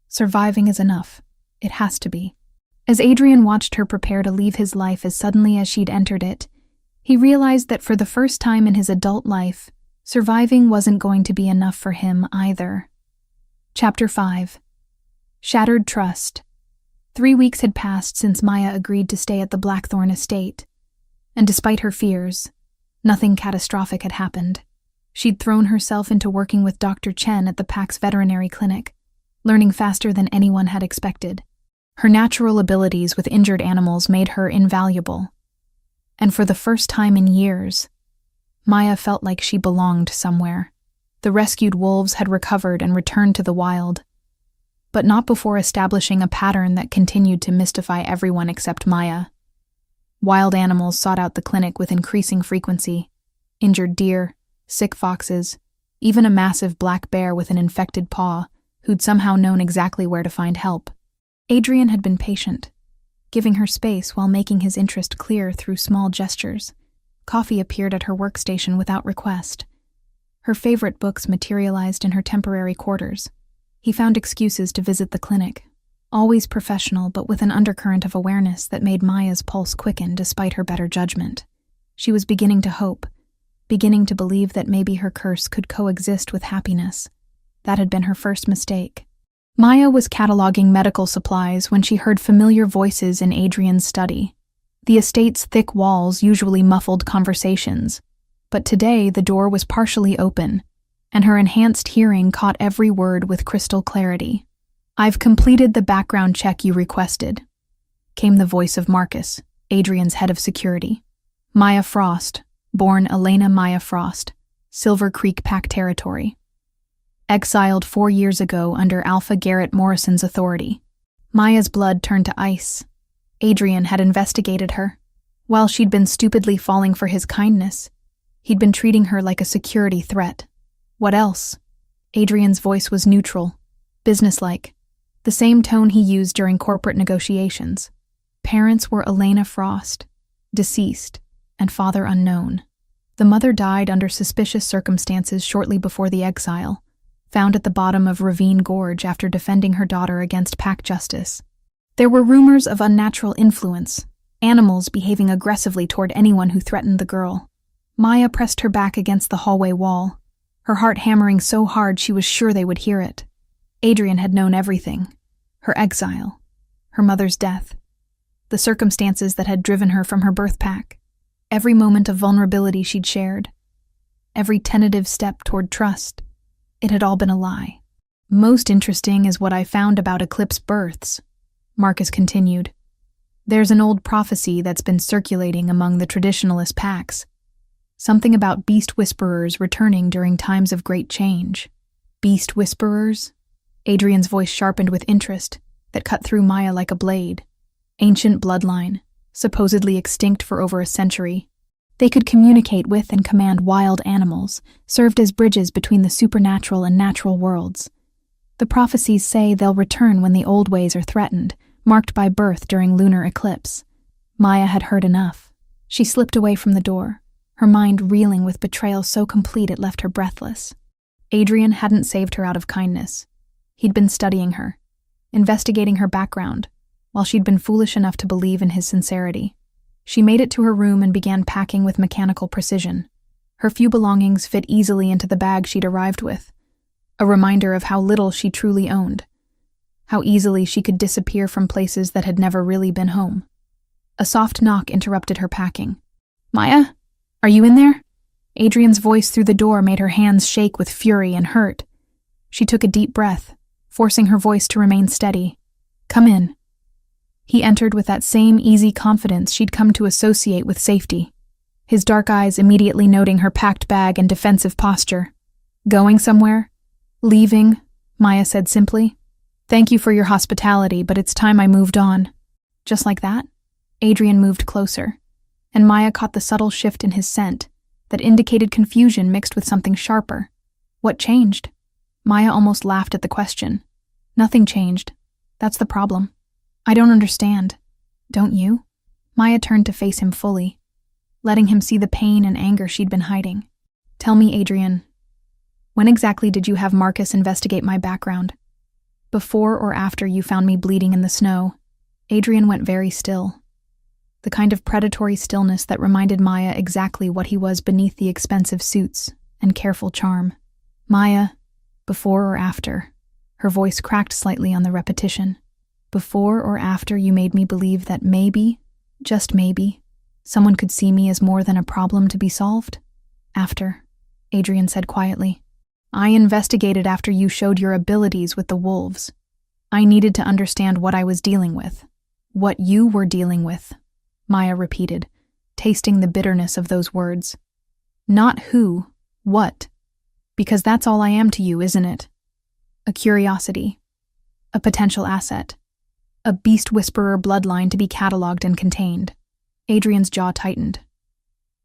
Surviving is enough. It has to be. As Adrian watched her prepare to leave his life as suddenly as she'd entered it, he realized that for the first time in his adult life, surviving wasn't going to be enough for him either. Chapter 5. Shattered Trust. 3 weeks had passed since Maya agreed to stay at the Blackthorn estate, and despite her fears, nothing catastrophic had happened. She'd thrown herself into working with Dr. Chen at the pack's veterinary clinic, learning faster than anyone had expected. Her natural abilities with injured animals made her invaluable. And for the first time in years, Maya felt like she belonged somewhere. The rescued wolves had recovered and returned to the wild, but not before establishing a pattern that continued to mystify everyone except Maya. Wild animals sought out the clinic with increasing frequency. Injured deer, sick foxes, even a massive black bear with an infected paw who'd somehow known exactly where to find help. Adrian had been patient, giving her space while making his interest clear through small gestures. Coffee appeared at her workstation without request. Her favorite books materialized in her temporary quarters. He found excuses to visit the clinic, always professional but with an undercurrent of awareness that made Maya's pulse quicken despite her better judgment. She was beginning to hope, beginning to believe that maybe her curse could coexist with happiness. That had been her first mistake. Maya was cataloging medical supplies when she heard familiar voices in Adrian's study. The estate's thick walls usually muffled conversations, but today the door was partially open, and her enhanced hearing caught every word with crystal clarity. I've completed the background check you requested, came the voice of Marcus, Adrian's head of security. Maya Frost, born Elena Maya Frost, Silver Creek Pack Territory. Exiled 4 years ago under Alpha Garrett Morrison's authority. Maya's blood turned to ice. Adrian had investigated her. While she'd been stupidly falling for his kindness, he'd been treating her like a security threat. What else? Adrian's voice was neutral, businesslike, the same tone he used during corporate negotiations. Parents were Elena Frost, deceased, and father unknown. The mother died under suspicious circumstances shortly before the exile, found at the bottom of Ravine Gorge after defending her daughter against pack justice. There were rumors of unnatural influence, animals behaving aggressively toward anyone who threatened the girl. Maya pressed her back against the hallway wall, her heart hammering so hard she was sure they would hear it. Adrian had known everything: her exile, her mother's death, the circumstances that had driven her from her birth pack, every moment of vulnerability she'd shared, every tentative step toward trust. It had all been a lie. Most interesting is what I found about eclipse births, Marcus continued. There's an old prophecy that's been circulating among the traditionalist packs. Something about beast whisperers returning during times of great change. Beast whisperers? Adrian's voice sharpened with interest that cut through Maya like a blade. Ancient bloodline, supposedly extinct for over a century. They could communicate with and command wild animals, served as bridges between the supernatural and natural worlds. The prophecies say they'll return when the old ways are threatened, marked by birth during lunar eclipse. Maya had heard enough. She slipped away from the door, her mind reeling with betrayal so complete it left her breathless. Adrian hadn't saved her out of kindness. He'd been studying her, investigating her background, while she'd been foolish enough to believe in his sincerity. She made it to her room and began packing with mechanical precision. Her few belongings fit easily into the bag she'd arrived with, a reminder of how little she truly owned, how easily she could disappear from places that had never really been home. A soft knock interrupted her packing. "Maya? Are you in there?" Adrian's voice through the door made her hands shake with fury and hurt. She took a deep breath, forcing her voice to remain steady. "Come in." He entered with that same easy confidence she'd come to associate with safety, his dark eyes immediately noting her packed bag and defensive posture. "Going somewhere?" "Leaving," Maya said simply. "Thank you for your hospitality, but it's time I moved on." Just like that, Adrian moved closer, and Maya caught the subtle shift in his scent that indicated confusion mixed with something sharper. What changed? Maya almost laughed at the question. Nothing changed. That's the problem. I don't understand. Don't you? Maya turned to face him fully, letting him see the pain and anger she'd been hiding. "Tell me, Adrian, when exactly did you have Marcus investigate my background? Before or after you found me bleeding in the snow?" Adrian went very still, the kind of predatory stillness that reminded Maya exactly what he was beneath the expensive suits and careful charm. "Maya, before or after?" Her voice cracked slightly on the repetition. "Before or after you made me believe that maybe, just maybe, someone could see me as more than a problem to be solved?" "After," Adrian said quietly. "I investigated after you showed your abilities with the wolves. I needed to understand what I was dealing with. What you were dealing with," Maya repeated, tasting the bitterness of those words. "Not who, what. Because that's all I am to you, isn't it? A curiosity. A potential asset. A beast whisperer bloodline to be cataloged and contained." Adrian's jaw tightened.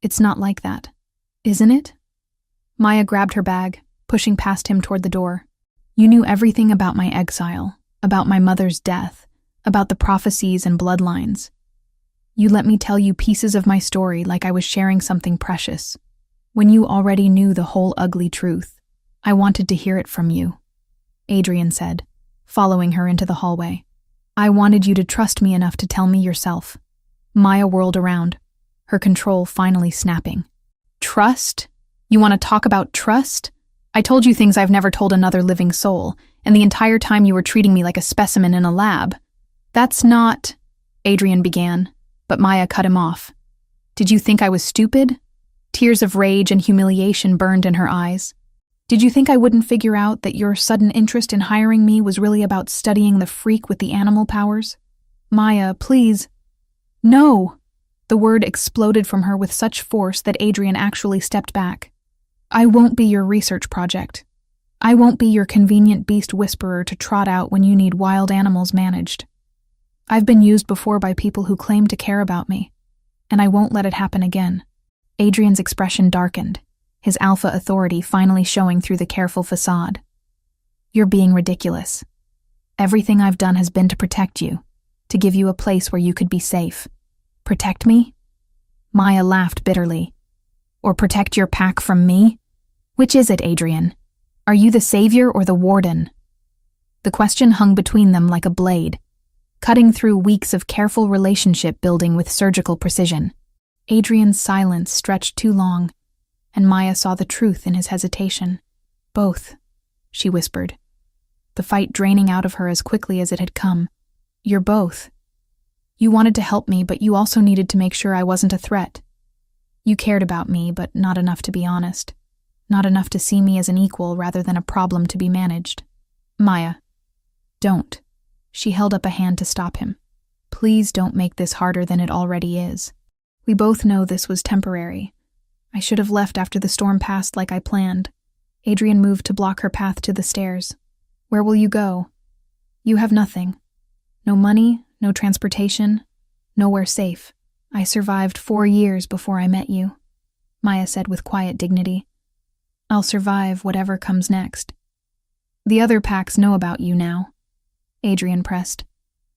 "It's not like that, isn't it?" Maya grabbed her bag, pushing past him toward the door. "You knew everything about my exile, about my mother's death, about the prophecies and bloodlines. You let me tell you pieces of my story like I was sharing something precious, when you already knew the whole ugly truth. I wanted to hear it from you," Adrian said, following her into the hallway. "I wanted you to trust me enough to tell me yourself." Maya whirled around, her control finally snapping. "Trust? You want to talk about trust? I told you things I've never told another living soul, and the entire time you were treating me like a specimen in a lab. That's not..." Adrian began, but Maya cut him off. "Did you think I was stupid?" Tears of rage and humiliation burned in her eyes. "Did you think I wouldn't figure out that your sudden interest in hiring me was really about studying the freak with the animal powers? Maya, please." "No!" The word exploded from her with such force that Adrian actually stepped back. "I won't be your research project. I won't be your convenient beast whisperer to trot out when you need wild animals managed. I've been used before by people who claim to care about me. and I won't let it happen again." Adrian's expression darkened, his alpha authority finally showing through the careful facade. "You're being ridiculous. Everything I've done has been to protect you, to give you a place where you could be safe. Protect me?" Maya laughed bitterly. "Or protect your pack from me? Which is it, Adrian? Are you the savior or the warden?" The question hung between them like a blade, cutting through weeks of careful relationship building with surgical precision. Adrian's silence stretched too long, and Maya saw the truth in his hesitation. "Both," she whispered, the fight draining out of her as quickly as it had come. "You're both. You wanted to help me, but you also needed to make sure I wasn't a threat. You cared about me, but not enough to be honest. Not enough to see me as an equal rather than a problem to be managed." "Maya, don't." She held up a hand to stop him. "Please don't make this harder than it already is. We both know this was temporary. I should have left after the storm passed like I planned." Adrian moved to block her path to the stairs. "Where will you go? You have nothing. No money, no transportation, nowhere safe. I survived 4 years before I met you," Maya said with quiet dignity. "I'll survive whatever comes next." "The other packs know about you now," Adrian pressed.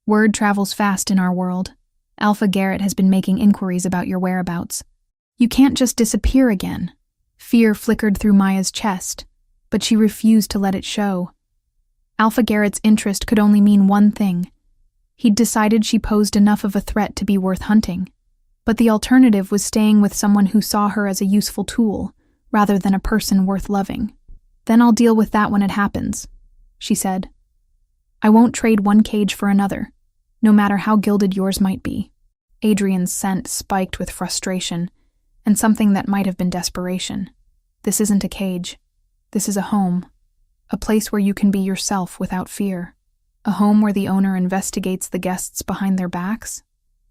"Word travels fast in our world. Alpha Garrett has been making inquiries about your whereabouts. You can't just disappear again." Fear flickered through Maya's chest, but she refused to let it show. Alpha Garrett's interest could only mean one thing. He'd decided she posed enough of a threat to be worth hunting, but the alternative was staying with someone who saw her as a useful tool, rather than a person worth loving. "Then I'll deal with that when it happens," she said. "I won't trade one cage for another, no matter how gilded yours might be." Adrian's scent spiked with frustration, and something that might have been desperation. "This isn't a cage. This is a home. A place where you can be yourself without fear. A home where the owner investigates the guests behind their backs?"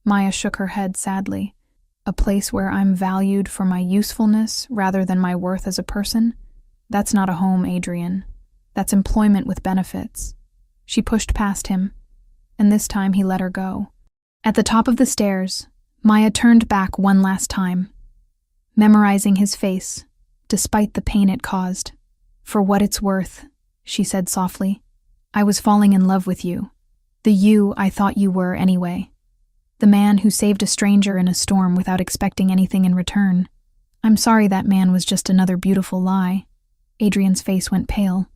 Maya shook her head sadly. "A place where I'm valued for my usefulness rather than my worth as a person? That's not a home, Adrian. That's employment with benefits." She pushed past him, and this time he let her go. At the top of the stairs, Maya turned back one last time, memorizing his face, despite the pain it caused. "For what it's worth," she said softly, "I was falling in love with you. The you I thought you were anyway. The man who saved a stranger in a storm without expecting anything in return. I'm sorry that man was just another beautiful lie." Adrian's face went pale,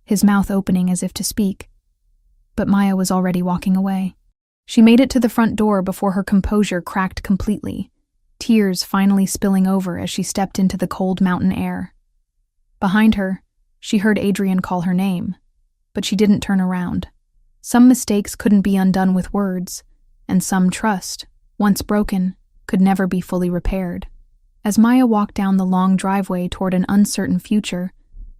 his mouth opening as if to speak. But Maya was already walking away. She made it to the front door before her composure cracked completely, tears finally spilling over as she stepped into the cold mountain air. Behind her, she heard Adrian call her name, but she didn't turn around. Some mistakes couldn't be undone with words, and some trust, once broken, could never be fully repaired. As Maya walked down the long driveway toward an uncertain future,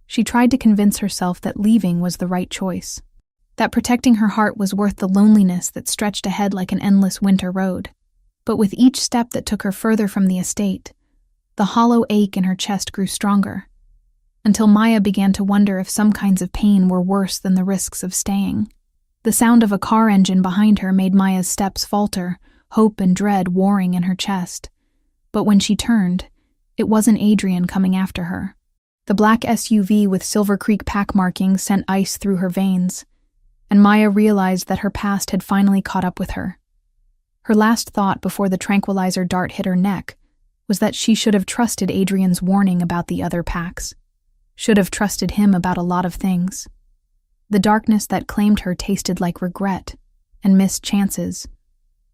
she tried to convince herself that leaving was the right choice, that protecting her heart was worth the loneliness that stretched ahead like an endless winter road. But with each step that took her further from the estate, the hollow ache in her chest grew stronger, until Maya began to wonder if some kinds of pain were worse than the risks of staying. The sound of a car engine behind her made Maya's steps falter, hope and dread warring in her chest. But when she turned, it wasn't Adrian coming after her. The black SUV with Silver Creek pack markings sent ice through her veins, and Maya realized that her past had finally caught up with her. Her last thought before the tranquilizer dart hit her neck was that she should have trusted Adrian's warning about the other packs, should have trusted him about a lot of things. The darkness that claimed her tasted like regret and missed chances,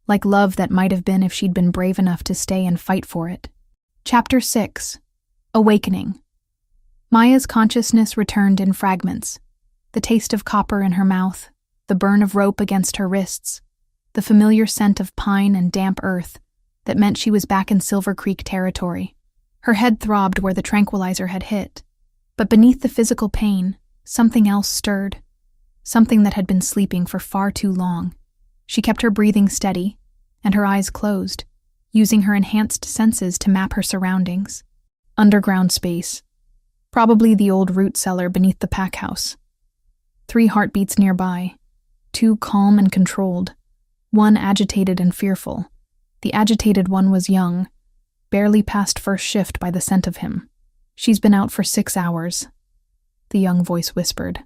like love that might have been if she'd been brave enough to stay and fight for it. Chapter 6. Awakening. Maya's consciousness returned in fragments, the taste of copper in her mouth, the burn of rope against her wrists, the familiar scent of pine and damp earth that meant she was back in Silver Creek territory. Her head throbbed where the tranquilizer had hit, but beneath the physical pain, something else stirred, something that had been sleeping for far too long. She kept her breathing steady and her eyes closed, using her enhanced senses to map her surroundings. Underground space. Probably the old root cellar beneath the pack house. 3 heartbeats nearby, 2 calm and controlled, 1 agitated and fearful. The agitated one was young, barely past first shift by the scent of him. "She's been out for 6 hours," the young voice whispered.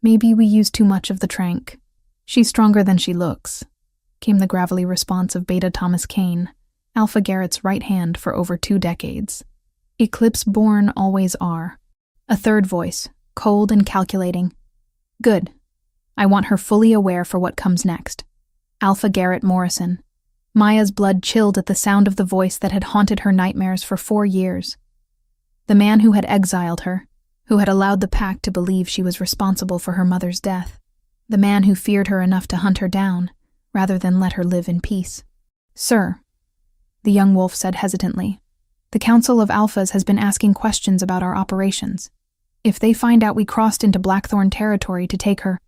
"Maybe we used too much of the trank." "She's stronger than she looks," came the gravelly response of Beta Thomas Kane, Alpha Garrett's right hand for over 2 decades. "Eclipse-born always are." A third voice, cold and calculating. "Good. I want her fully aware for what comes next." Alpha Garrett Morrison. Maya's blood chilled at the sound of the voice that had haunted her nightmares for 4 years. The man who had exiled her, who had allowed the pack to believe she was responsible for her mother's death. The man who feared her enough to hunt her down, rather than let her live in peace. "Sir," the young wolf said hesitantly, "the Council of Alphas has been asking questions about our operations. If they find out we crossed into Blackthorn territory to take her,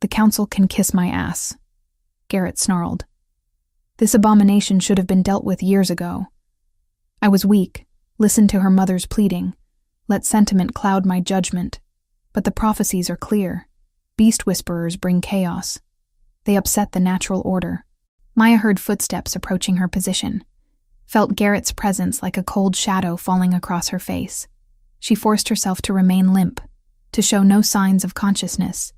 the Council can kiss my ass." Garrett snarled. "This abomination should have been dealt with years ago. I was weak, listened to her mother's pleading, let sentiment cloud my judgment. But the prophecies are clear. Beast whisperers bring chaos. They upset the natural order." Maya heard footsteps approaching her position, felt Garrett's presence like a cold shadow falling across her face. She forced herself to remain limp, to show no signs of consciousness,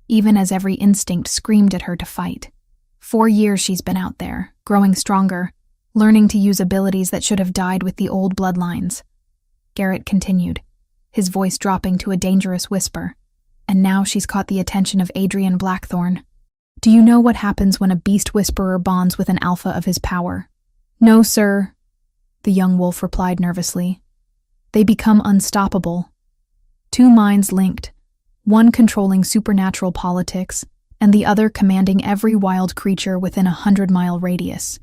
even as every instinct screamed at her to fight. 4 years she's been out there, growing stronger, learning to use abilities that should have died with the old bloodlines. Garrett continued, his voice dropping to a dangerous whisper. "And now she's caught the attention of Adrian Blackthorn. Do you know what happens when a beast whisperer bonds with an alpha of his power?" "No, sir," the young wolf replied nervously. "They become unstoppable. 2 minds linked, one controlling supernatural politics, and the other commanding every wild creature within a 100-mile radius.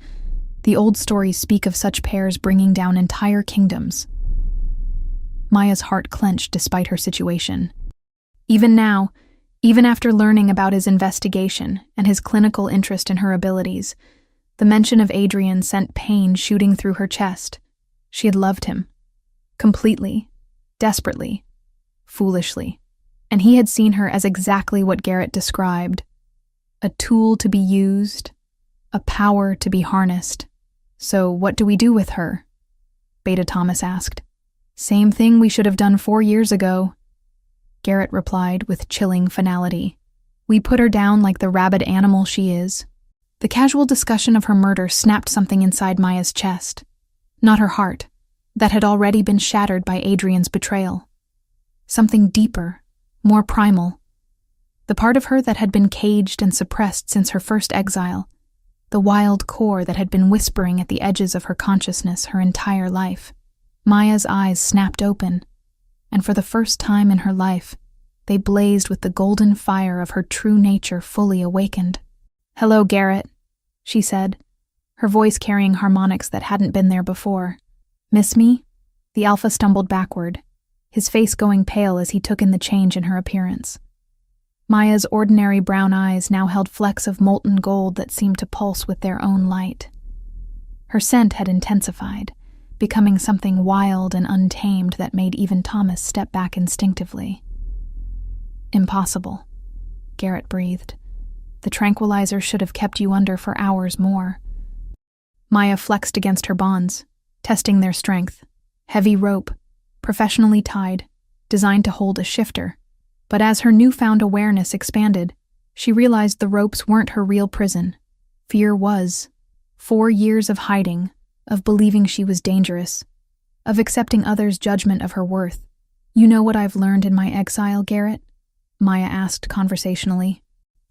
The old stories speak of such pairs bringing down entire kingdoms." Maya's heart clenched despite her situation. Even now, even after learning about his investigation and his clinical interest in her abilities, the mention of Adrian sent pain shooting through her chest. She had loved him. Completely. Desperately. Foolishly. And he had seen her as exactly what Garrett described. A tool to be used. A power to be harnessed. "So what do we do with her?" Beta Thomas asked. "Same thing we should have done 4 years ago," Garrett replied with chilling finality. "We put her down like the rabid animal she is." The casual discussion of her murder snapped something inside Maya's chest. Not her heart, that had already been shattered by Adrian's betrayal. Something deeper, more primal. The part of her that had been caged and suppressed since her first exile. The wild core that had been whispering at the edges of her consciousness her entire life. Maya's eyes snapped open, and for the first time in her life, they blazed with the golden fire of her true nature fully awakened. "Hello, Garrett," she said, her voice carrying harmonics that hadn't been there before. "Miss me?" The alpha stumbled backward, his face going pale as he took in the change in her appearance. Maya's ordinary brown eyes now held flecks of molten gold that seemed to pulse with their own light. Her scent had intensified, becoming something wild and untamed that made even Thomas step back instinctively. "Impossible," Garrett breathed. "The tranquilizer should have kept you under for hours more." Maya flexed against her bonds, testing their strength. Heavy rope, professionally tied, designed to hold a shifter. But as her newfound awareness expanded, she realized the ropes weren't her real prison. Fear was. 4 years of hiding, of believing she was dangerous, of accepting others' judgment of her worth. "You know what I've learned in my exile, Garrett?" Maya asked conversationally.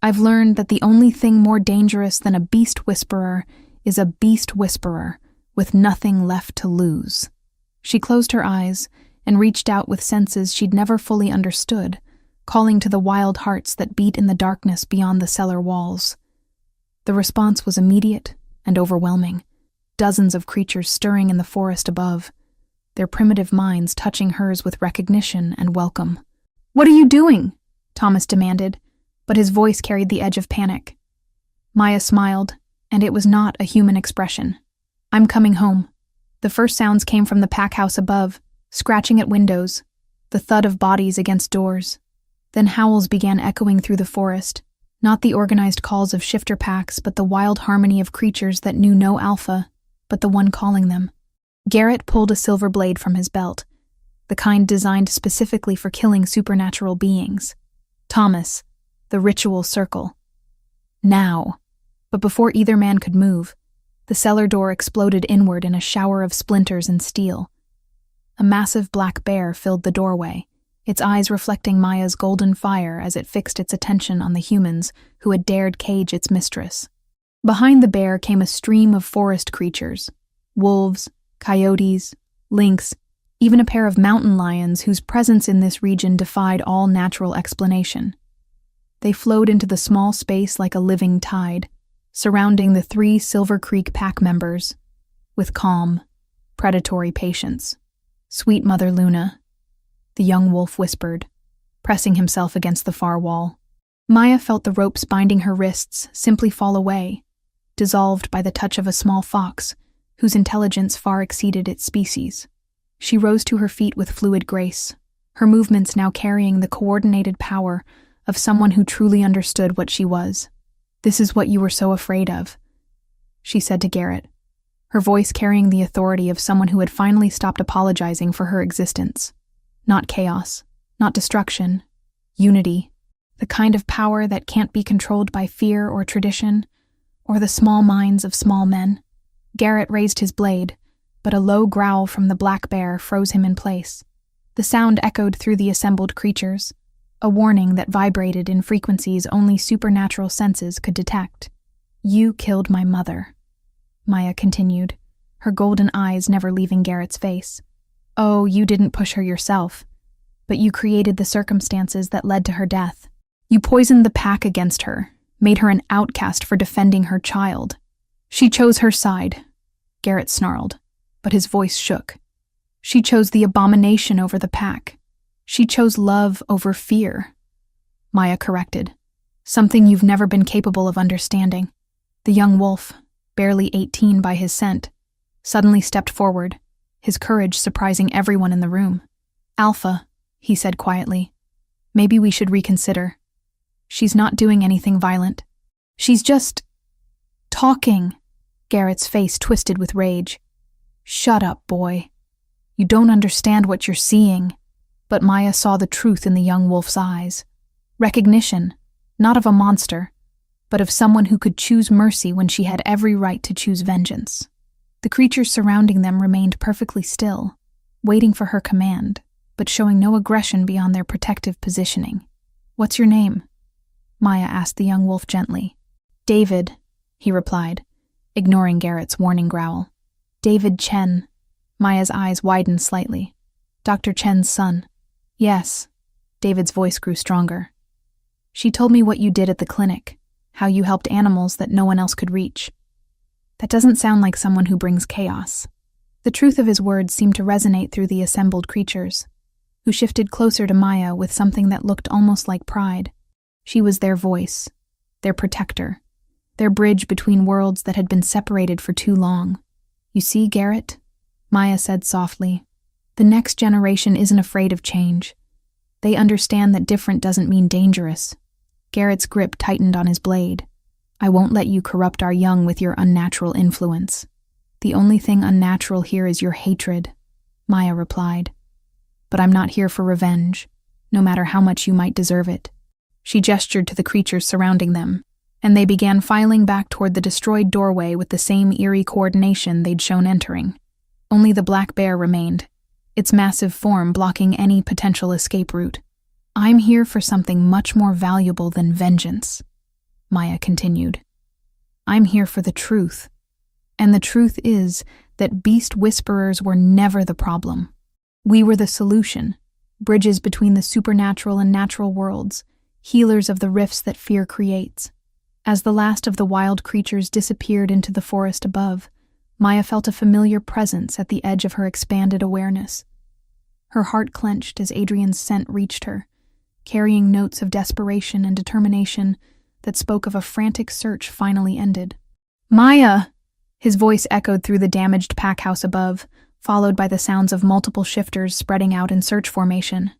"I've learned that the only thing more dangerous than a beast whisperer is a beast whisperer with nothing left to lose." She closed her eyes and reached out with senses she'd never fully understood, calling to the wild hearts that beat in the darkness beyond the cellar walls. The response was immediate and overwhelming. Dozens of creatures stirring in the forest above, their primitive minds touching hers with recognition and welcome. "What are you doing?" Thomas demanded, but his voice carried the edge of panic. Maya smiled, and it was not a human expression. "I'm coming home." The first sounds came from the pack house above, scratching at windows, the thud of bodies against doors. Then howls began echoing through the forest, not the organized calls of shifter packs, but the wild harmony of creatures that knew no alpha, but the one calling them. Garrett pulled a silver blade from his belt, the kind designed specifically for killing supernatural beings. Thomas, the ritual circle. Now. But before either man could move, the cellar door exploded inward in a shower of splinters and steel. A massive black bear filled the doorway, its eyes reflecting Maya's golden fire as it fixed its attention on the humans who had dared cage its mistress. Behind the bear came a stream of forest creatures, wolves, coyotes, lynx, even a pair of mountain lions whose presence in this region defied all natural explanation. They flowed into the small space like a living tide, surrounding the 3 Silver Creek pack members with calm, predatory patience. "Sweet Mother Luna," the young wolf whispered, pressing himself against the far wall. Maya felt the ropes binding her wrists simply fall away, dissolved by the touch of a small fox whose intelligence far exceeded its species. She rose to her feet with fluid grace, her movements now carrying the coordinated power of someone who truly understood what she was. "This is what you were so afraid of," she said to Garrett, her voice carrying the authority of someone who had finally stopped apologizing for her existence. Not chaos, not destruction, unity, the kind of power that can't be controlled by fear or tradition, or the small minds of small men. Garrett raised his blade, but a low growl from the black bear froze him in place. The sound echoed through the assembled creatures, a warning that vibrated in frequencies only supernatural senses could detect. "You killed my mother," Maya continued, her golden eyes never leaving Garrett's face. "Oh, you didn't push her yourself, but you created the circumstances that led to her death. You poisoned the pack against her, made her an outcast for defending her child. She chose her side," Garrett snarled, but his voice shook. "She chose the abomination over the pack. She chose love over fear," Maya corrected, "something you've never been capable of understanding." The young wolf, barely 18 by his scent, suddenly stepped forward, his courage surprising everyone in the room. "Alpha," he said quietly, "maybe we should reconsider. She's not doing anything violent. She's just talking." Garrett's face twisted with rage. "Shut up, boy. You don't understand what you're seeing." But Maya saw the truth in the young wolf's eyes. Recognition, not of a monster, but of someone who could choose mercy when she had every right to choose vengeance. The creatures surrounding them remained perfectly still, waiting for her command, but showing no aggression beyond their protective positioning. "What's your name?" Maya asked the young wolf gently. "David," he replied, ignoring Garrett's warning growl. "David Chen." Maya's eyes widened slightly. "Dr. Chen's son." "Yes." David's voice grew stronger. "She told me what you did at the clinic, how you helped animals that no one else could reach. That doesn't sound like someone who brings chaos." The truth of his words seemed to resonate through the assembled creatures, who shifted closer to Maya with something that looked almost like pride. She was their voice, their protector, their bridge between worlds that had been separated for too long. "You see, Garrett," Maya said softly, "the next generation isn't afraid of change. They understand that different doesn't mean dangerous." Garrett's grip tightened on his blade. "I won't let you corrupt our young with your unnatural influence. The only thing unnatural here is your hatred," Maya replied. "But I'm not here for revenge, no matter how much you might deserve it." She gestured to the creatures surrounding them, and they began filing back toward the destroyed doorway with the same eerie coordination they'd shown entering. Only the black bear remained, its massive form blocking any potential escape route. "I'm here for something much more valuable than vengeance," Maya continued. "I'm here for the truth. And the truth is that beast whisperers were never the problem. We were the solution, bridges between the supernatural and natural worlds, healers of the rifts that fear creates." As the last of the wild creatures disappeared into the forest above, Maya felt a familiar presence at the edge of her expanded awareness. Her heart clenched as Adrian's scent reached her, carrying notes of desperation and determination that spoke of a frantic search finally ended. "Maya!" His voice echoed through the damaged pack house above, followed by the sounds of multiple shifters spreading out in search formation.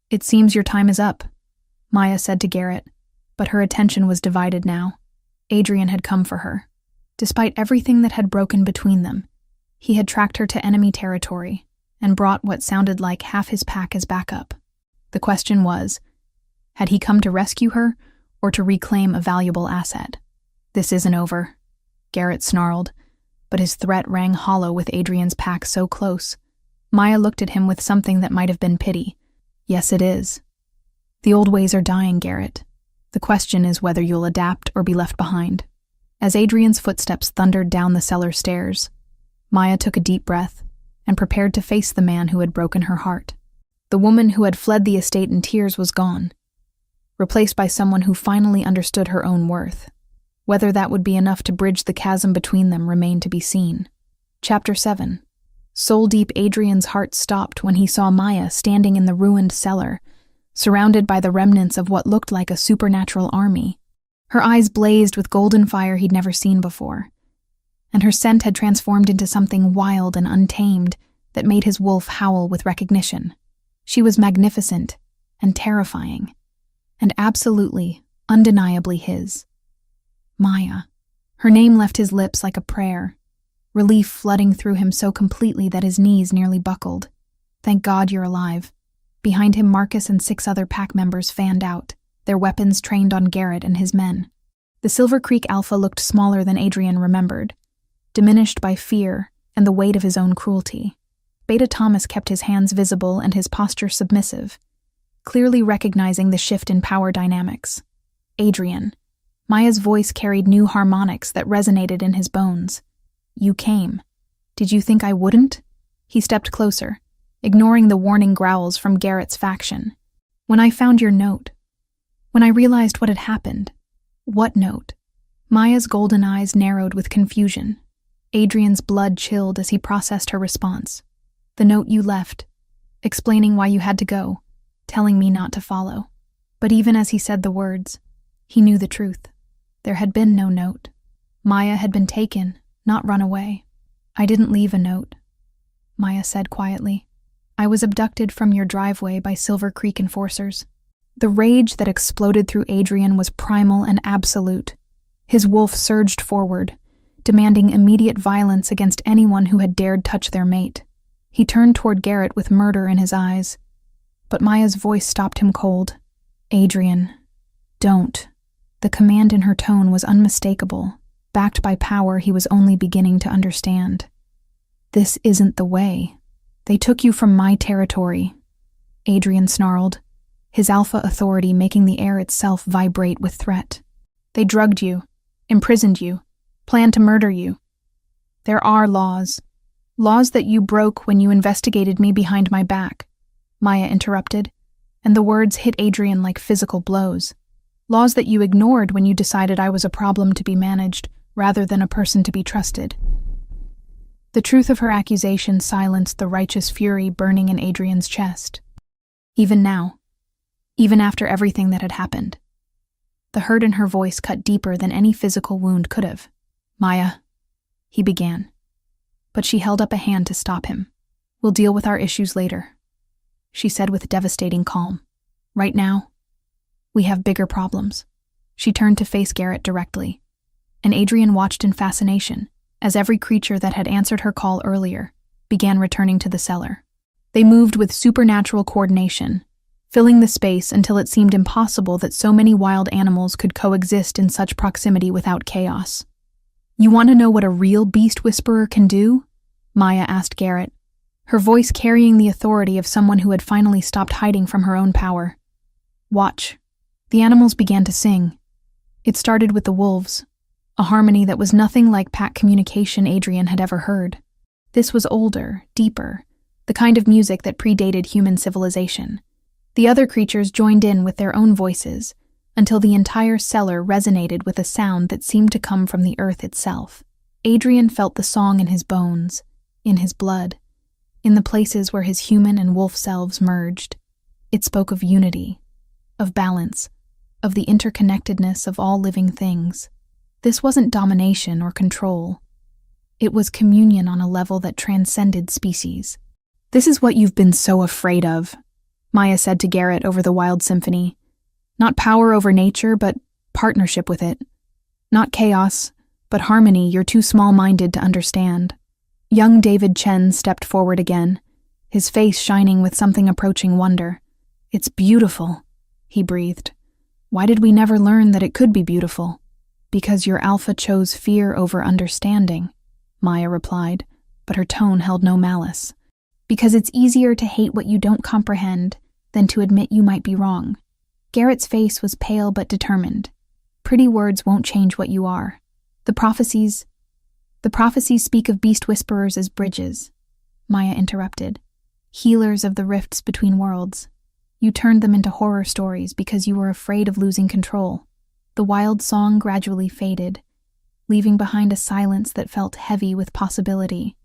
"It seems your time is up," Maya said to Garrett, but her attention was divided now. Adrian had come for her. Despite everything that had broken between them, He had tracked her to enemy territory and brought what sounded like half his pack as backup. The question was, had he come to rescue her or to reclaim a valuable asset? "This isn't over," Garrett snarled, but his threat rang hollow with Adrian's pack so close. Maya looked at him with something that might have been pity. "Yes, it is. The old ways are dying, Garrett. The question is whether you'll adapt or be left behind." As Adrian's footsteps thundered down the cellar stairs, Maya took a deep breath and prepared to face the man who had broken her heart. The woman who had fled the estate in tears was gone, replaced by someone who finally understood her own worth. Whether that would be enough to bridge the chasm between them remained to be seen. Chapter 7. Soul-deep Adrian's heart stopped when he saw Maya standing in the ruined cellar, surrounded by the remnants of what looked like a supernatural army. Her eyes blazed with golden fire he'd never seen before, and her scent had transformed into something wild and untamed that made his wolf howl with recognition. She was magnificent and terrifying, and absolutely, undeniably his. Maya. Her name left his lips like a prayer, relief flooding through him so completely that his knees nearly buckled. "Thank God you're alive." Behind him, Marcus and 6 other pack members fanned out, their weapons trained on Garrett and his men. The Silver Creek Alpha looked smaller than Adrian remembered, diminished by fear and the weight of his own cruelty. Beta Thomas kept his hands visible and his posture submissive, clearly recognizing the shift in power dynamics. Adrian. Maya's voice carried new harmonics that resonated in his bones. "You came. Did you think I wouldn't?" He stepped closer, ignoring the warning growls from Garrett's faction. "When I found your note. When I realized what had happened." "What note?" Maya's golden eyes narrowed with confusion. Adrian's blood chilled as he processed her response. "The note you left, explaining why you had to go, telling me not to follow." But even as he said the words, he knew the truth. There had been no note. Maya had been taken, not run away. "I didn't leave a note," Maya said quietly. "I was abducted from your driveway by Silver Creek enforcers." The rage that exploded through Adrian was primal and absolute. His wolf surged forward, demanding immediate violence against anyone who had dared touch their mate. He turned toward Garrett with murder in his eyes, but Maya's voice stopped him cold. "Adrian, don't." The command in her tone was unmistakable, backed by power he was only beginning to understand. "This isn't the way. They took you from my territory," Adrian snarled, his alpha authority making the air itself vibrate with threat. "They drugged you, imprisoned you, planned to murder you. There are laws that you broke when you investigated me behind my back," Maya interrupted, and the words hit Adrian like physical blows. "Laws that you ignored when you decided I was a problem to be managed rather than a person to be trusted." The truth of her accusation silenced the righteous fury burning in Adrian's chest. Even now, even after everything that had happened, the hurt in her voice cut deeper than any physical wound could have. "Maya," he began, but she held up a hand to stop him. "We'll deal with our issues later," she said with devastating calm. "Right now, we have bigger problems." She turned to face Garrett directly, and Adrian watched in fascination as every creature that had answered her call earlier began returning to the cellar. They moved with supernatural coordination, filling the space until it seemed impossible that so many wild animals could coexist in such proximity without chaos. "You want to know what a real beast whisperer can do?" Maya asked Garrett, her voice carrying the authority of someone who had finally stopped hiding from her own power. "Watch." The animals began to sing. It started with the wolves, a harmony that was nothing like pack communication Adrian had ever heard. This was older, deeper, the kind of music that predated human civilization. The other creatures joined in with their own voices, until the entire cellar resonated with a sound that seemed to come from the earth itself. Adrian felt the song in his bones, in his blood, in the places where his human and wolf selves merged. It spoke of unity, of balance, of the interconnectedness of all living things. This wasn't domination or control. It was communion on a level that transcended species. "This is what you've been so afraid of," Maya said to Garrett over the wild symphony. "Not power over nature, but partnership with it. Not chaos, but harmony you're too small-minded to understand." Young David Chen stepped forward again, his face shining with something approaching wonder. "It's beautiful," he breathed. "Why did we never learn that it could be beautiful?" "Because your alpha chose fear over understanding," Maya replied, but her tone held no malice. "Because it's easier to hate what you don't comprehend than to admit you might be wrong." Garrett's face was pale but determined. "Pretty words won't change what you are. The prophecies speak of beast whisperers as bridges," Maya interrupted. "Healers of the rifts between worlds. You turned them into horror stories because you were afraid of losing control." The wild song gradually faded, leaving behind a silence that felt heavy with possibility.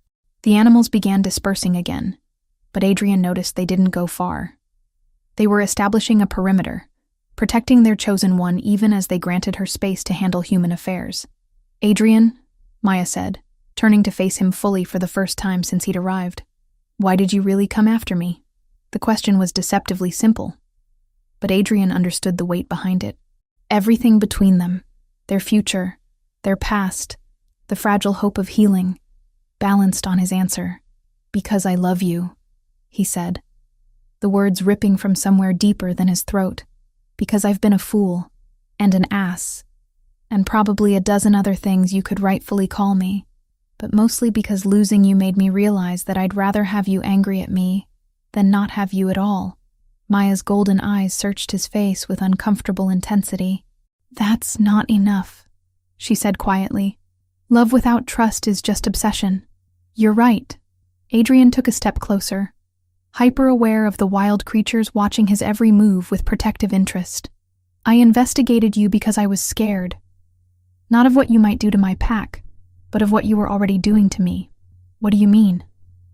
The animals began dispersing again, but Adrian noticed they didn't go far. They were establishing a perimeter, protecting their chosen one even as they granted her space to handle human affairs. "Adrian," Maya said, turning to face him fully for the first time since he'd arrived. "Why did you really come after me?" The question was deceptively simple, but Adrian understood the weight behind it. Everything between them, their future, their past, the fragile hope of healing, balanced on his answer. "Because I love you," he said, the words ripping from somewhere deeper than his throat. "Because I've been a fool, and an ass, and probably a dozen other things you could rightfully call me, but mostly because losing you made me realize that I'd rather have you angry at me than not have you at all." Maya's golden eyes searched his face with uncomfortable intensity. "That's not enough," she said quietly. "Love without trust is just obsession." "You're right." Adrian took a step closer, hyper-aware of the wild creatures watching his every move with protective interest. "I investigated you because I was scared. Not of what you might do to my pack, but of what you were already doing to me." "What do you mean?"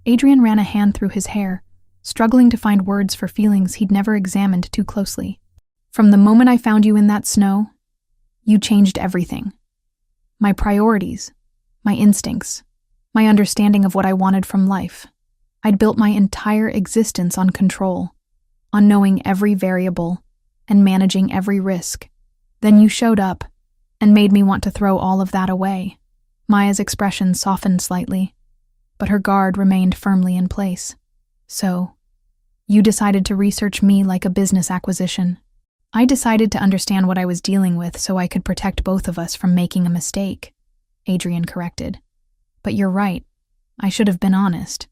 Adrian ran a hand through his hair, struggling to find words for feelings he'd never examined too closely. "From the moment I found you in that snow, you changed everything. My priorities, my instincts, my understanding of what I wanted from life. I'd built my entire existence on control, on knowing every variable and managing every risk. Then you showed up and made me want to throw all of that away." Maya's expression softened slightly, but her guard remained firmly in place. "So, you decided to research me like a business acquisition." "I decided to understand what I was dealing with so I could protect both of us from making a mistake," Adrian corrected. "But you're right. I should have been honest.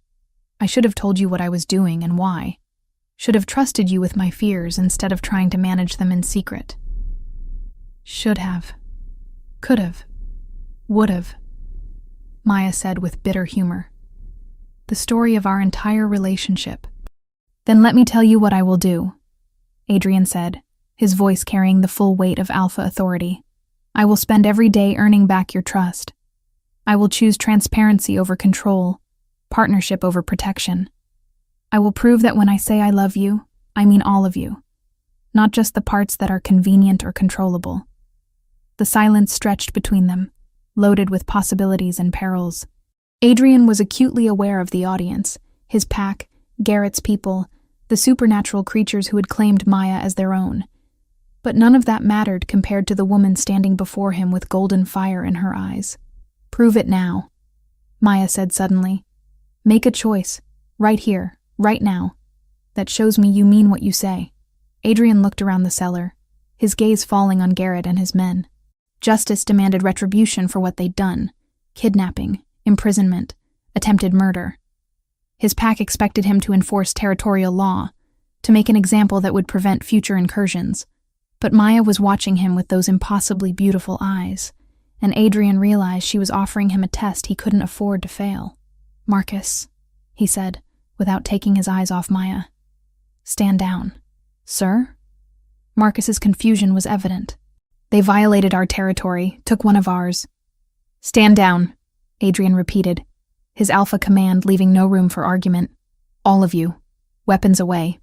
I should have told you what I was doing and why. Should have trusted you with my fears instead of trying to manage them in secret." "Should have. Could have. Would have," Maya said with bitter humor. "The story of our entire relationship." "Then let me tell you what I will do," Adrian said, his voice carrying the full weight of alpha authority. "I will spend every day earning back your trust. I will choose transparency over control, partnership over protection. I will prove that when I say I love you, I mean all of you, not just the parts that are convenient or controllable." The silence stretched between them, loaded with possibilities and perils. Adrian was acutely aware of the audience, his pack, Garrett's people, the supernatural creatures who had claimed Maya as their own. But none of that mattered compared to the woman standing before him with golden fire in her eyes. "Prove it now," Maya said suddenly. "Make a choice, right here, right now, that shows me you mean what you say." Adrian looked around the cellar, his gaze falling on Garrett and his men. Justice demanded retribution for what they'd done: kidnapping, imprisonment, attempted murder. His pack expected him to enforce territorial law, to make an example that would prevent future incursions. But Maya was watching him with those impossibly beautiful eyes, and Adrian realized she was offering him a test he couldn't afford to fail. "Marcus," he said, without taking his eyes off Maya. "Stand down." "Sir?" Marcus's confusion was evident. "They violated our territory, took one of ours." "Stand down," Adrian repeated, his alpha command leaving no room for argument. "All of you, weapons away."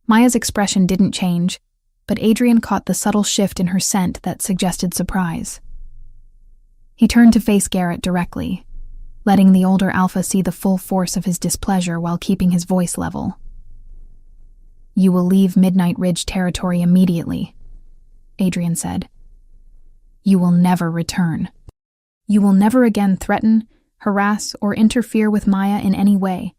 Maya's expression didn't change, but Adrian caught the subtle shift in her scent that suggested surprise. He turned to face Garrett directly, letting the older alpha see the full force of his displeasure while keeping his voice level. "You will leave Midnight Ridge territory immediately," Adrian said. "You will never return. You will never again threaten, harass, or interfere with Maya in any way.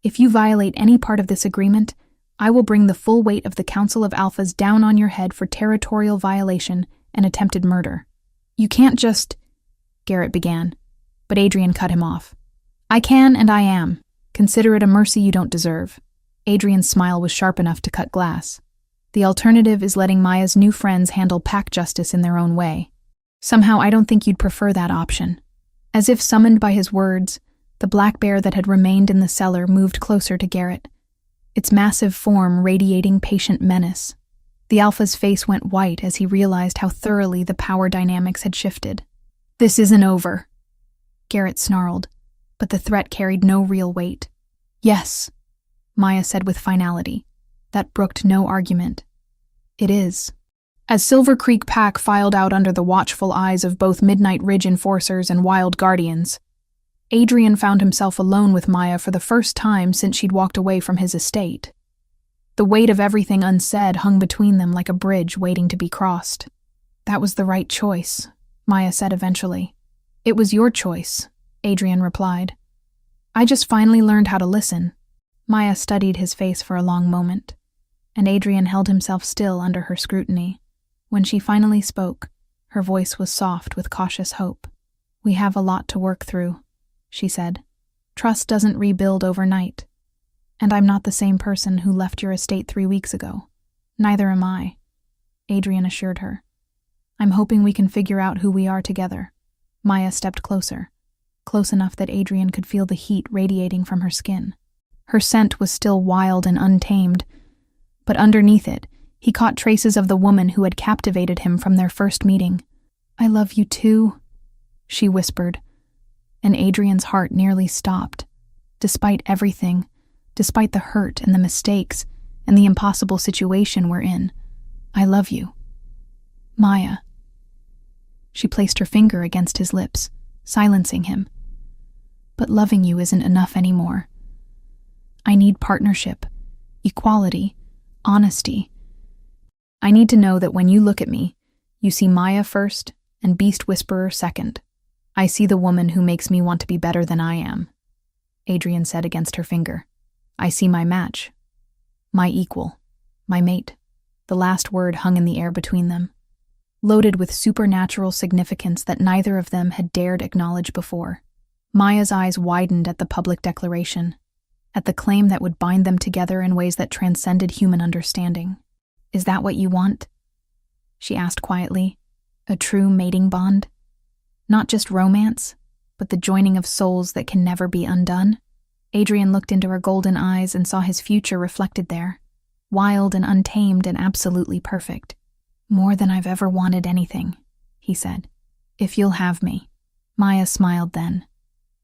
If you violate any part of this agreement, I will bring the full weight of the Council of Alphas down on your head for territorial violation and attempted murder. You can't just... Garrett began, but Adrian cut him off. I can and I am. Consider it a mercy you don't deserve. Adrian's smile was sharp enough to cut glass. The alternative is letting Maya's new friends handle pack justice in their own way. Somehow I don't think you'd prefer that option. As if summoned by his words, the black bear that had remained in the cellar moved closer to Garrett, its massive form radiating patient menace. The Alpha's face went white as he realized how thoroughly the power dynamics had shifted. This isn't over, Garrett snarled, but the threat carried no real weight. Yes, Maya said with finality. That brooked no argument. It is. As Silver Creek Pack filed out under the watchful eyes of both Midnight Ridge enforcers and wild guardians, Adrian found himself alone with Maya for the first time since she'd walked away from his estate. The weight of everything unsaid hung between them like a bridge waiting to be crossed. That was the right choice, Maya said eventually. It was your choice, Adrian replied. I just finally learned how to listen. Maya studied his face for a long moment, and Adrian held himself still under her scrutiny. When she finally spoke, her voice was soft with cautious hope. We have a lot to work through, she said. Trust doesn't rebuild overnight. And I'm not the same person who left your estate 3 weeks ago. Neither am I, Adrian assured her. I'm hoping we can figure out who we are together. Maya stepped closer, close enough that Adrian could feel the heat radiating from her skin. Her scent was still wild and untamed, but underneath it, he caught traces of the woman who had captivated him from their first meeting. I love you too, she whispered, and Adrian's heart nearly stopped. Despite everything, despite the hurt and the mistakes and the impossible situation we're in, I love you. Maya. She placed her finger against his lips, silencing him. But loving you isn't enough anymore. I need partnership, equality, honesty. I need to know that when you look at me, you see Maya first and Beast Whisperer second. I see the woman who makes me want to be better than I am, Adrian said against her finger. I see my match, my equal, my mate. The last word hung in the air between them, loaded with supernatural significance that neither of them had dared acknowledge before. Maya's eyes widened at the public declaration, at the claim that would bind them together in ways that transcended human understanding. Is that what you want? She asked quietly. A true mating bond? Not just romance, but the joining of souls that can never be undone? Adrian looked into her golden eyes and saw his future reflected there, wild and untamed and absolutely perfect. More than I've ever wanted anything, he said. If you'll have me. Maya smiled then,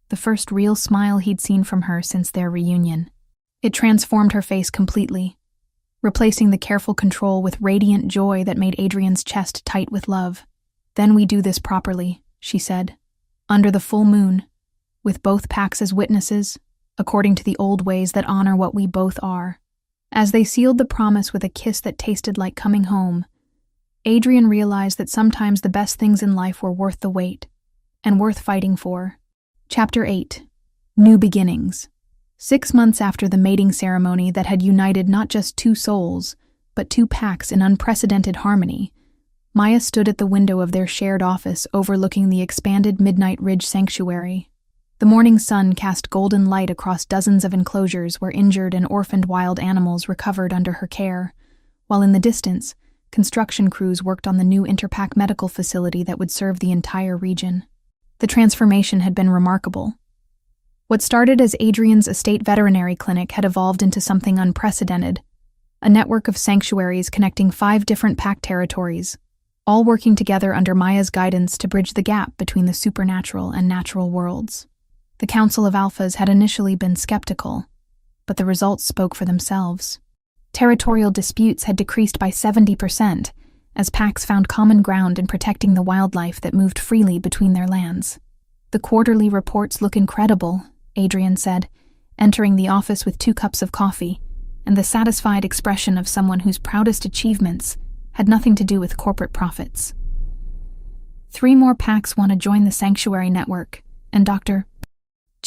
the first real smile he'd seen from her since their reunion. It transformed her face completely, replacing the careful control with radiant joy that made Adrian's chest tight with love. Then we do this properly, she said, under the full moon, with both packs as witnesses, according to the old ways that honor what we both are. As they sealed the promise with a kiss that tasted like coming home, Adrian realized that sometimes the best things in life were worth the wait, and worth fighting for. Chapter 8. New Beginnings. 6 months after the mating ceremony that had united not just 2 souls, but 2 packs in unprecedented harmony, Maya stood at the window of their shared office overlooking the expanded Midnight Ridge sanctuary. The morning sun cast golden light across dozens of enclosures where injured and orphaned wild animals recovered under her care, while in the distance, construction crews worked on the new Interpack medical facility that would serve the entire region. The transformation had been remarkable. What started as Adrian's estate veterinary clinic had evolved into something unprecedented, a network of sanctuaries connecting 5 different pack territories, all working together under Maya's guidance to bridge the gap between the supernatural and natural worlds. The Council of Alphas had initially been skeptical, but the results spoke for themselves. Territorial disputes had decreased by 70%, as packs found common ground in protecting the wildlife that moved freely between their lands. The quarterly reports look incredible, Adrian said, entering the office with 2 cups of coffee, and the satisfied expression of someone whose proudest achievements had nothing to do with corporate profits. 3 more packs want to join the sanctuary network, and Dr.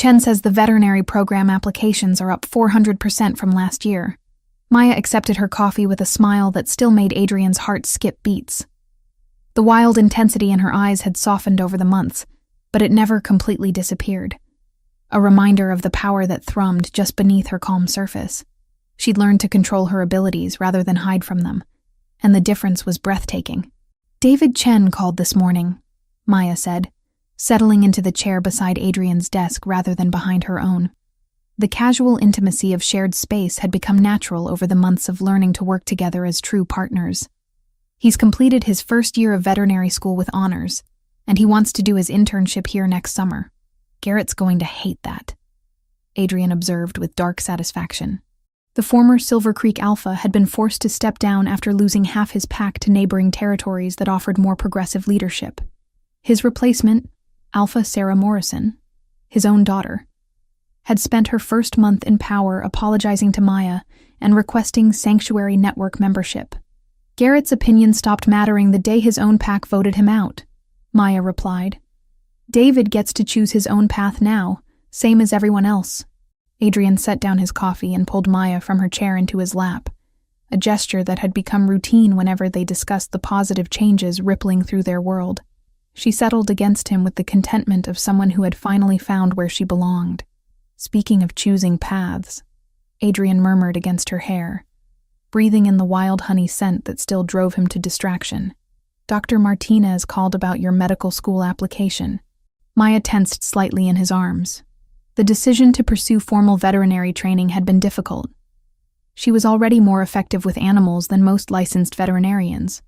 Chen says the veterinary program applications are up 400% from last year. Maya accepted her coffee with a smile that still made Adrian's heart skip beats. The wild intensity in her eyes had softened over the months, but it never completely disappeared. A reminder of the power that thrummed just beneath her calm surface. She'd learned to control her abilities rather than hide from them, and the difference was breathtaking. "David Chen called this morning," Maya said, settling into the chair beside Adrian's desk rather than behind her own. The casual intimacy of shared space had become natural over the months of learning to work together as true partners. He's completed his first year of veterinary school with honors, and he wants to do his internship here next summer. Garrett's going to hate that, Adrian observed with dark satisfaction. The former Silver Creek Alpha had been forced to step down after losing half his pack to neighboring territories that offered more progressive leadership. His replacement, Alpha Sarah Morrison, his own daughter, had spent her first month in power apologizing to Maya and requesting Sanctuary Network membership. Garrett's opinion stopped mattering the day his own pack voted him out, Maya replied. David gets to choose his own path now, same as everyone else. Adrian set down his coffee and pulled Maya from her chair into his lap, a gesture that had become routine whenever they discussed the positive changes rippling through their world. She settled against him with the contentment of someone who had finally found where she belonged. Speaking of choosing paths, Adrian murmured against her hair, breathing in the wild honey scent that still drove him to distraction. Dr. Martinez called about your medical school application. Maya tensed slightly in his arms. The decision to pursue formal veterinary training had been difficult. She was already more effective with animals than most licensed veterinarians.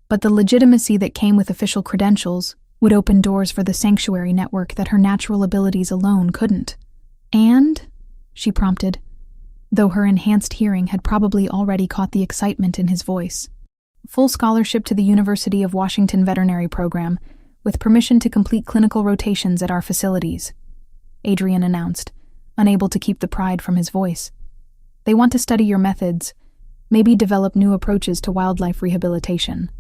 But the legitimacy that came with official credentials would open doors for the Sanctuary Network that her natural abilities alone couldn't. "And?" she prompted, though her enhanced hearing had probably already caught the excitement in his voice. "Full scholarship to the University of Washington Veterinary Program, with permission to complete clinical rotations at our facilities," Adrian announced, unable to keep the pride from his voice. "They want to study your methods, maybe develop new approaches to wildlife rehabilitation."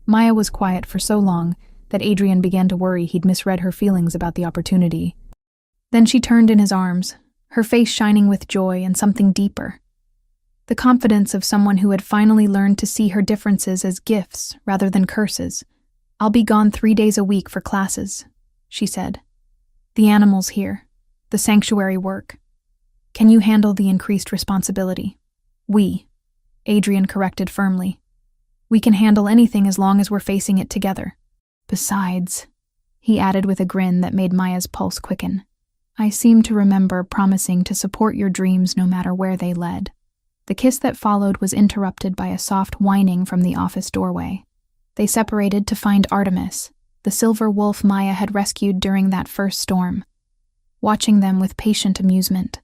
Maya was quiet for so long that Adrian began to worry he'd misread her feelings about the opportunity. Then she turned in his arms, her face shining with joy and something deeper. The confidence of someone who had finally learned to see her differences as gifts rather than curses. "I'll be gone 3 days a week for classes," she said. "The animals here, the sanctuary work. Can you handle the increased responsibility?" "We," Adrian corrected firmly. "We can handle anything as long as we're facing it together. Besides," he added with a grin that made Maya's pulse quicken, "I seem to remember promising to support your dreams no matter where they led." The kiss that followed was interrupted by a soft whining from the office doorway. They separated to find Artemis, the silver wolf Maya had rescued during that first storm. Watching them with patient amusement,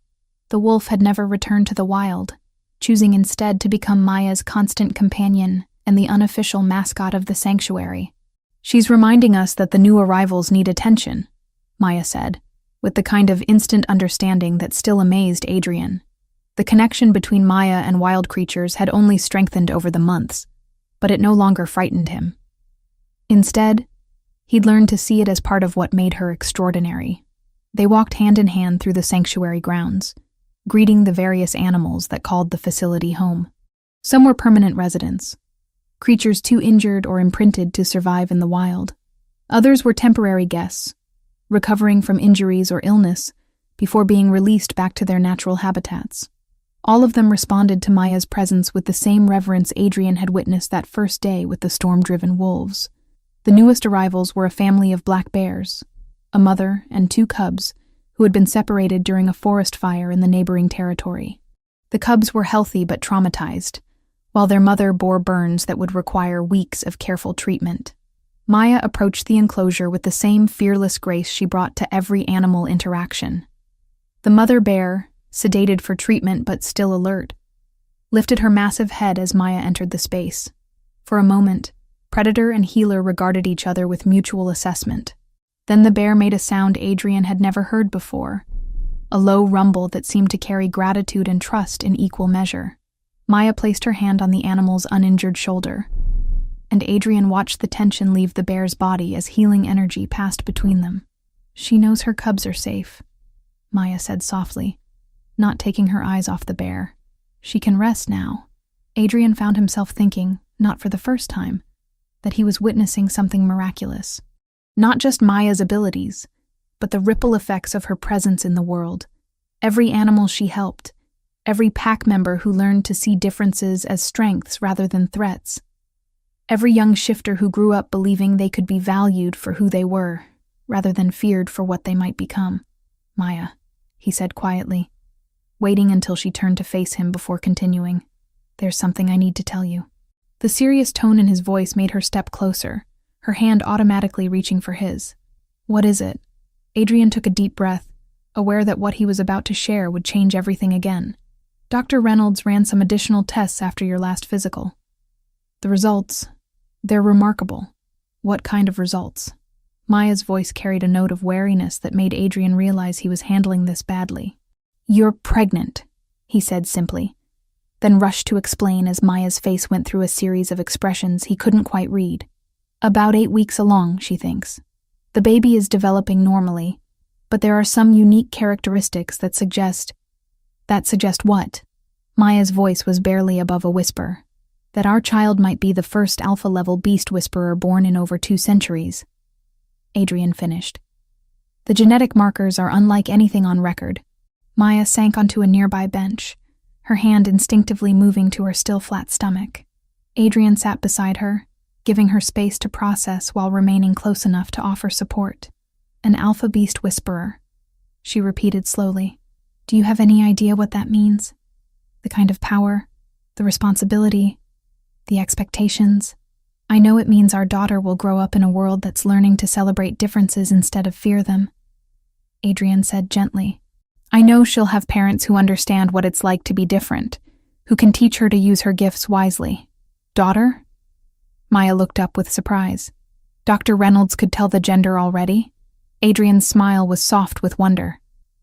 the wolf had never returned to the wild, choosing instead to become Maya's constant companion and the unofficial mascot of the sanctuary. "She's reminding us that the new arrivals need attention," Maya said, with the kind of instant understanding that still amazed Adrian. The connection between Maya and wild creatures had only strengthened over the months, but it no longer frightened him. Instead, he'd learned to see it as part of what made her extraordinary. They walked hand in hand through the sanctuary grounds, greeting the various animals that called the facility home. Some were permanent residents, creatures too injured or imprinted to survive in the wild. Others were temporary guests, recovering from injuries or illness before being released back to their natural habitats. All of them responded to Maya's presence with the same reverence Adrian had witnessed that first day with the storm-driven wolves. The newest arrivals were a family of black bears, a mother and 2 cubs who had been separated during a forest fire in the neighboring territory. The cubs were healthy but traumatized, while their mother bore burns that would require weeks of careful treatment. Maya approached the enclosure with the same fearless grace she brought to every animal interaction. The mother bear, sedated for treatment but still alert, lifted her massive head as Maya entered the space. For a moment, predator and healer regarded each other with mutual assessment. Then the bear made a sound Adrian had never heard before, a low rumble that seemed to carry gratitude and trust in equal measure. Maya placed her hand on the animal's uninjured shoulder, and Adrian watched the tension leave the bear's body as healing energy passed between them. She knows her cubs are safe, Maya said softly, not taking her eyes off the bear. She can rest now. Adrian found himself thinking, not for the first time, that he was witnessing something miraculous. Not just Maya's abilities, but the ripple effects of her presence in the world. Every animal she helped, every pack member who learned to see differences as strengths rather than threats, every young shifter who grew up believing they could be valued for who they were, rather than feared for what they might become. Maya, he said quietly, waiting until she turned to face him before continuing. There's something I need to tell you. The serious tone in his voice made her step closer, her hand automatically reaching for his. What is it? Adrian took a deep breath, aware that what he was about to share would change everything again. Dr. Reynolds ran some additional tests after your last physical. The results, they're remarkable. What kind of results? Maya's voice carried a note of wariness that made Adrian realize he was handling this badly. You're pregnant, he said simply, then rushed to explain as Maya's face went through a series of expressions he couldn't quite read. About 8 weeks along, she thinks. The baby is developing normally, but there are some unique characteristics that suggest what? Maya's voice was barely above a whisper. That our child might be the first alpha-level beast whisperer born in over 2 centuries. Adrian finished. The genetic markers are unlike anything on record. Maya sank onto a nearby bench, her hand instinctively moving to her still flat stomach. Adrian sat beside her, giving her space to process while remaining close enough to offer support. An alpha beast whisperer, she repeated slowly. Do you have any idea what that means? The kind of power, the responsibility, the expectations? I know it means our daughter will grow up in a world that's learning to celebrate differences instead of fear them, Adrian said gently. I know she'll have parents who understand what it's like to be different, who can teach her to use her gifts wisely. Daughter? Maya looked up with surprise. Dr. Reynolds could tell the gender already? Adrian's smile was soft with wonder.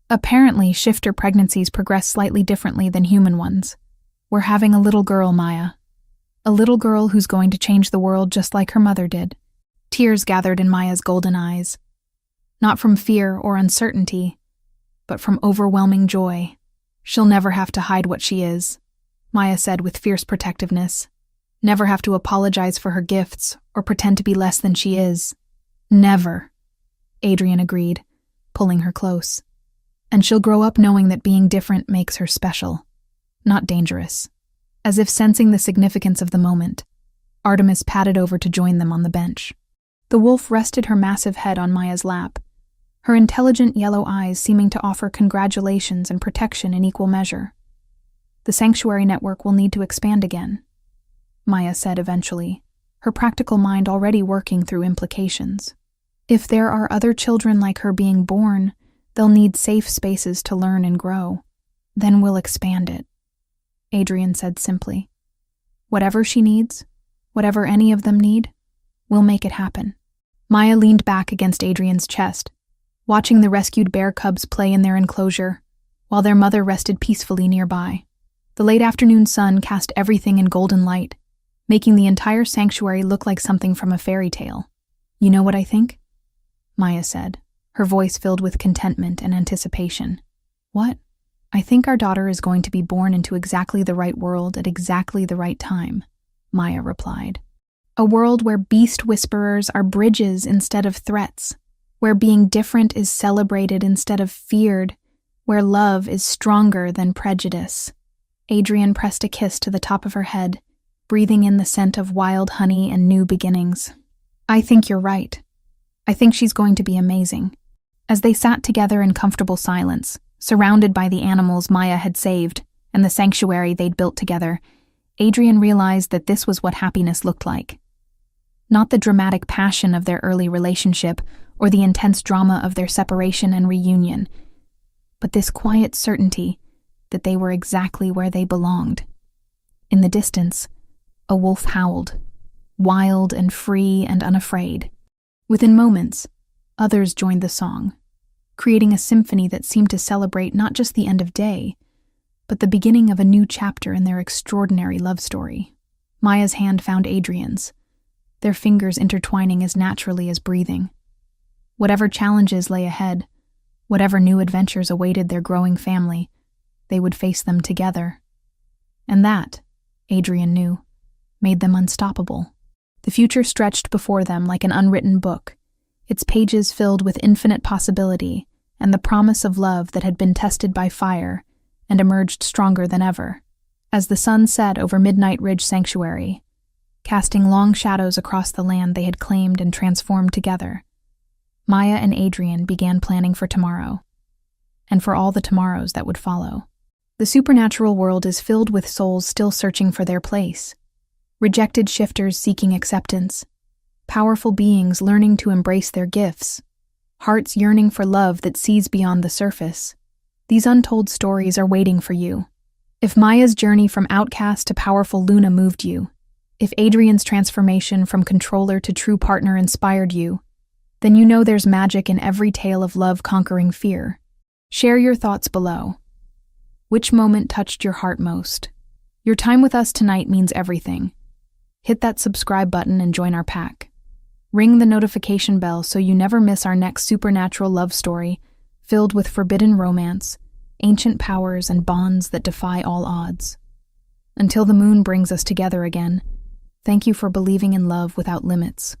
Apparently, shifter pregnancies progress slightly differently than human ones. We're having a little girl, Maya. A little girl who's going to change the world just like her mother did. Tears gathered in Maya's golden eyes. Not from fear or uncertainty, but from overwhelming joy. She'll never have to hide what she is, Maya said with fierce protectiveness. Never have to apologize for her gifts or pretend to be less than she is. Never, Adrian agreed, pulling her close. And she'll grow up knowing that being different makes her special, not dangerous. As if sensing the significance of the moment, Artemis padded over to join them on the bench. The wolf rested her massive head on Maya's lap, her intelligent yellow eyes seeming to offer congratulations and protection in equal measure. The sanctuary network will need to expand again, Maya said eventually, her practical mind already working through implications. If there are other children like her being born, they'll need safe spaces to learn and grow. Then we'll expand it, Adrian said simply. Whatever she needs, whatever any of them need, we'll make it happen. Maya leaned back against Adrian's chest, watching the rescued bear cubs play in their enclosure, while their mother rested peacefully nearby. The late afternoon sun cast everything in golden light, making the entire sanctuary look like something from a fairy tale. You know what I think? Maya said, her voice filled with contentment and anticipation. What? I think our daughter is going to be born into exactly the right world at exactly the right time, Maya replied. A world where beast whisperers are bridges instead of threats, where being different is celebrated instead of feared, where love is stronger than prejudice. Adrian pressed a kiss to the top of her head, breathing in the scent of wild honey and new beginnings. I think you're right. I think she's going to be amazing. As they sat together in comfortable silence, surrounded by the animals Maya had saved and the sanctuary they'd built together, Adrian realized that this was what happiness looked like. Not the dramatic passion of their early relationship or the intense drama of their separation and reunion, but this quiet certainty that they were exactly where they belonged. In the distance, a wolf howled, wild and free and unafraid. Within moments, others joined the song, creating a symphony that seemed to celebrate not just the end of day, but the beginning of a new chapter in their extraordinary love story. Maya's hand found Adrian's, their fingers intertwining as naturally as breathing. Whatever challenges lay ahead, whatever new adventures awaited their growing family, they would face them together. And that, Adrian knew, made them unstoppable. The future stretched before them like an unwritten book, its pages filled with infinite possibility and the promise of love that had been tested by fire and emerged stronger than ever. As the sun set over Midnight Ridge Sanctuary, casting long shadows across the land they had claimed and transformed together, Maya and Adrian began planning for tomorrow, and for all the tomorrows that would follow. The supernatural world is filled with souls still searching for their place, rejected shifters seeking acceptance, powerful beings learning to embrace their gifts, hearts yearning for love that sees beyond the surface. These untold stories are waiting for you. If Maya's journey from outcast to powerful Luna moved you, if Adrian's transformation from controller to true partner inspired you, then you know there's magic in every tale of love conquering fear. Share your thoughts below. Which moment touched your heart most? Your time with us tonight means everything. Hit that subscribe button and join our pack. Ring the notification bell so you never miss our next supernatural love story filled with forbidden romance, ancient powers, and bonds that defy all odds. Until the moon brings us together again, thank you for believing in love without limits.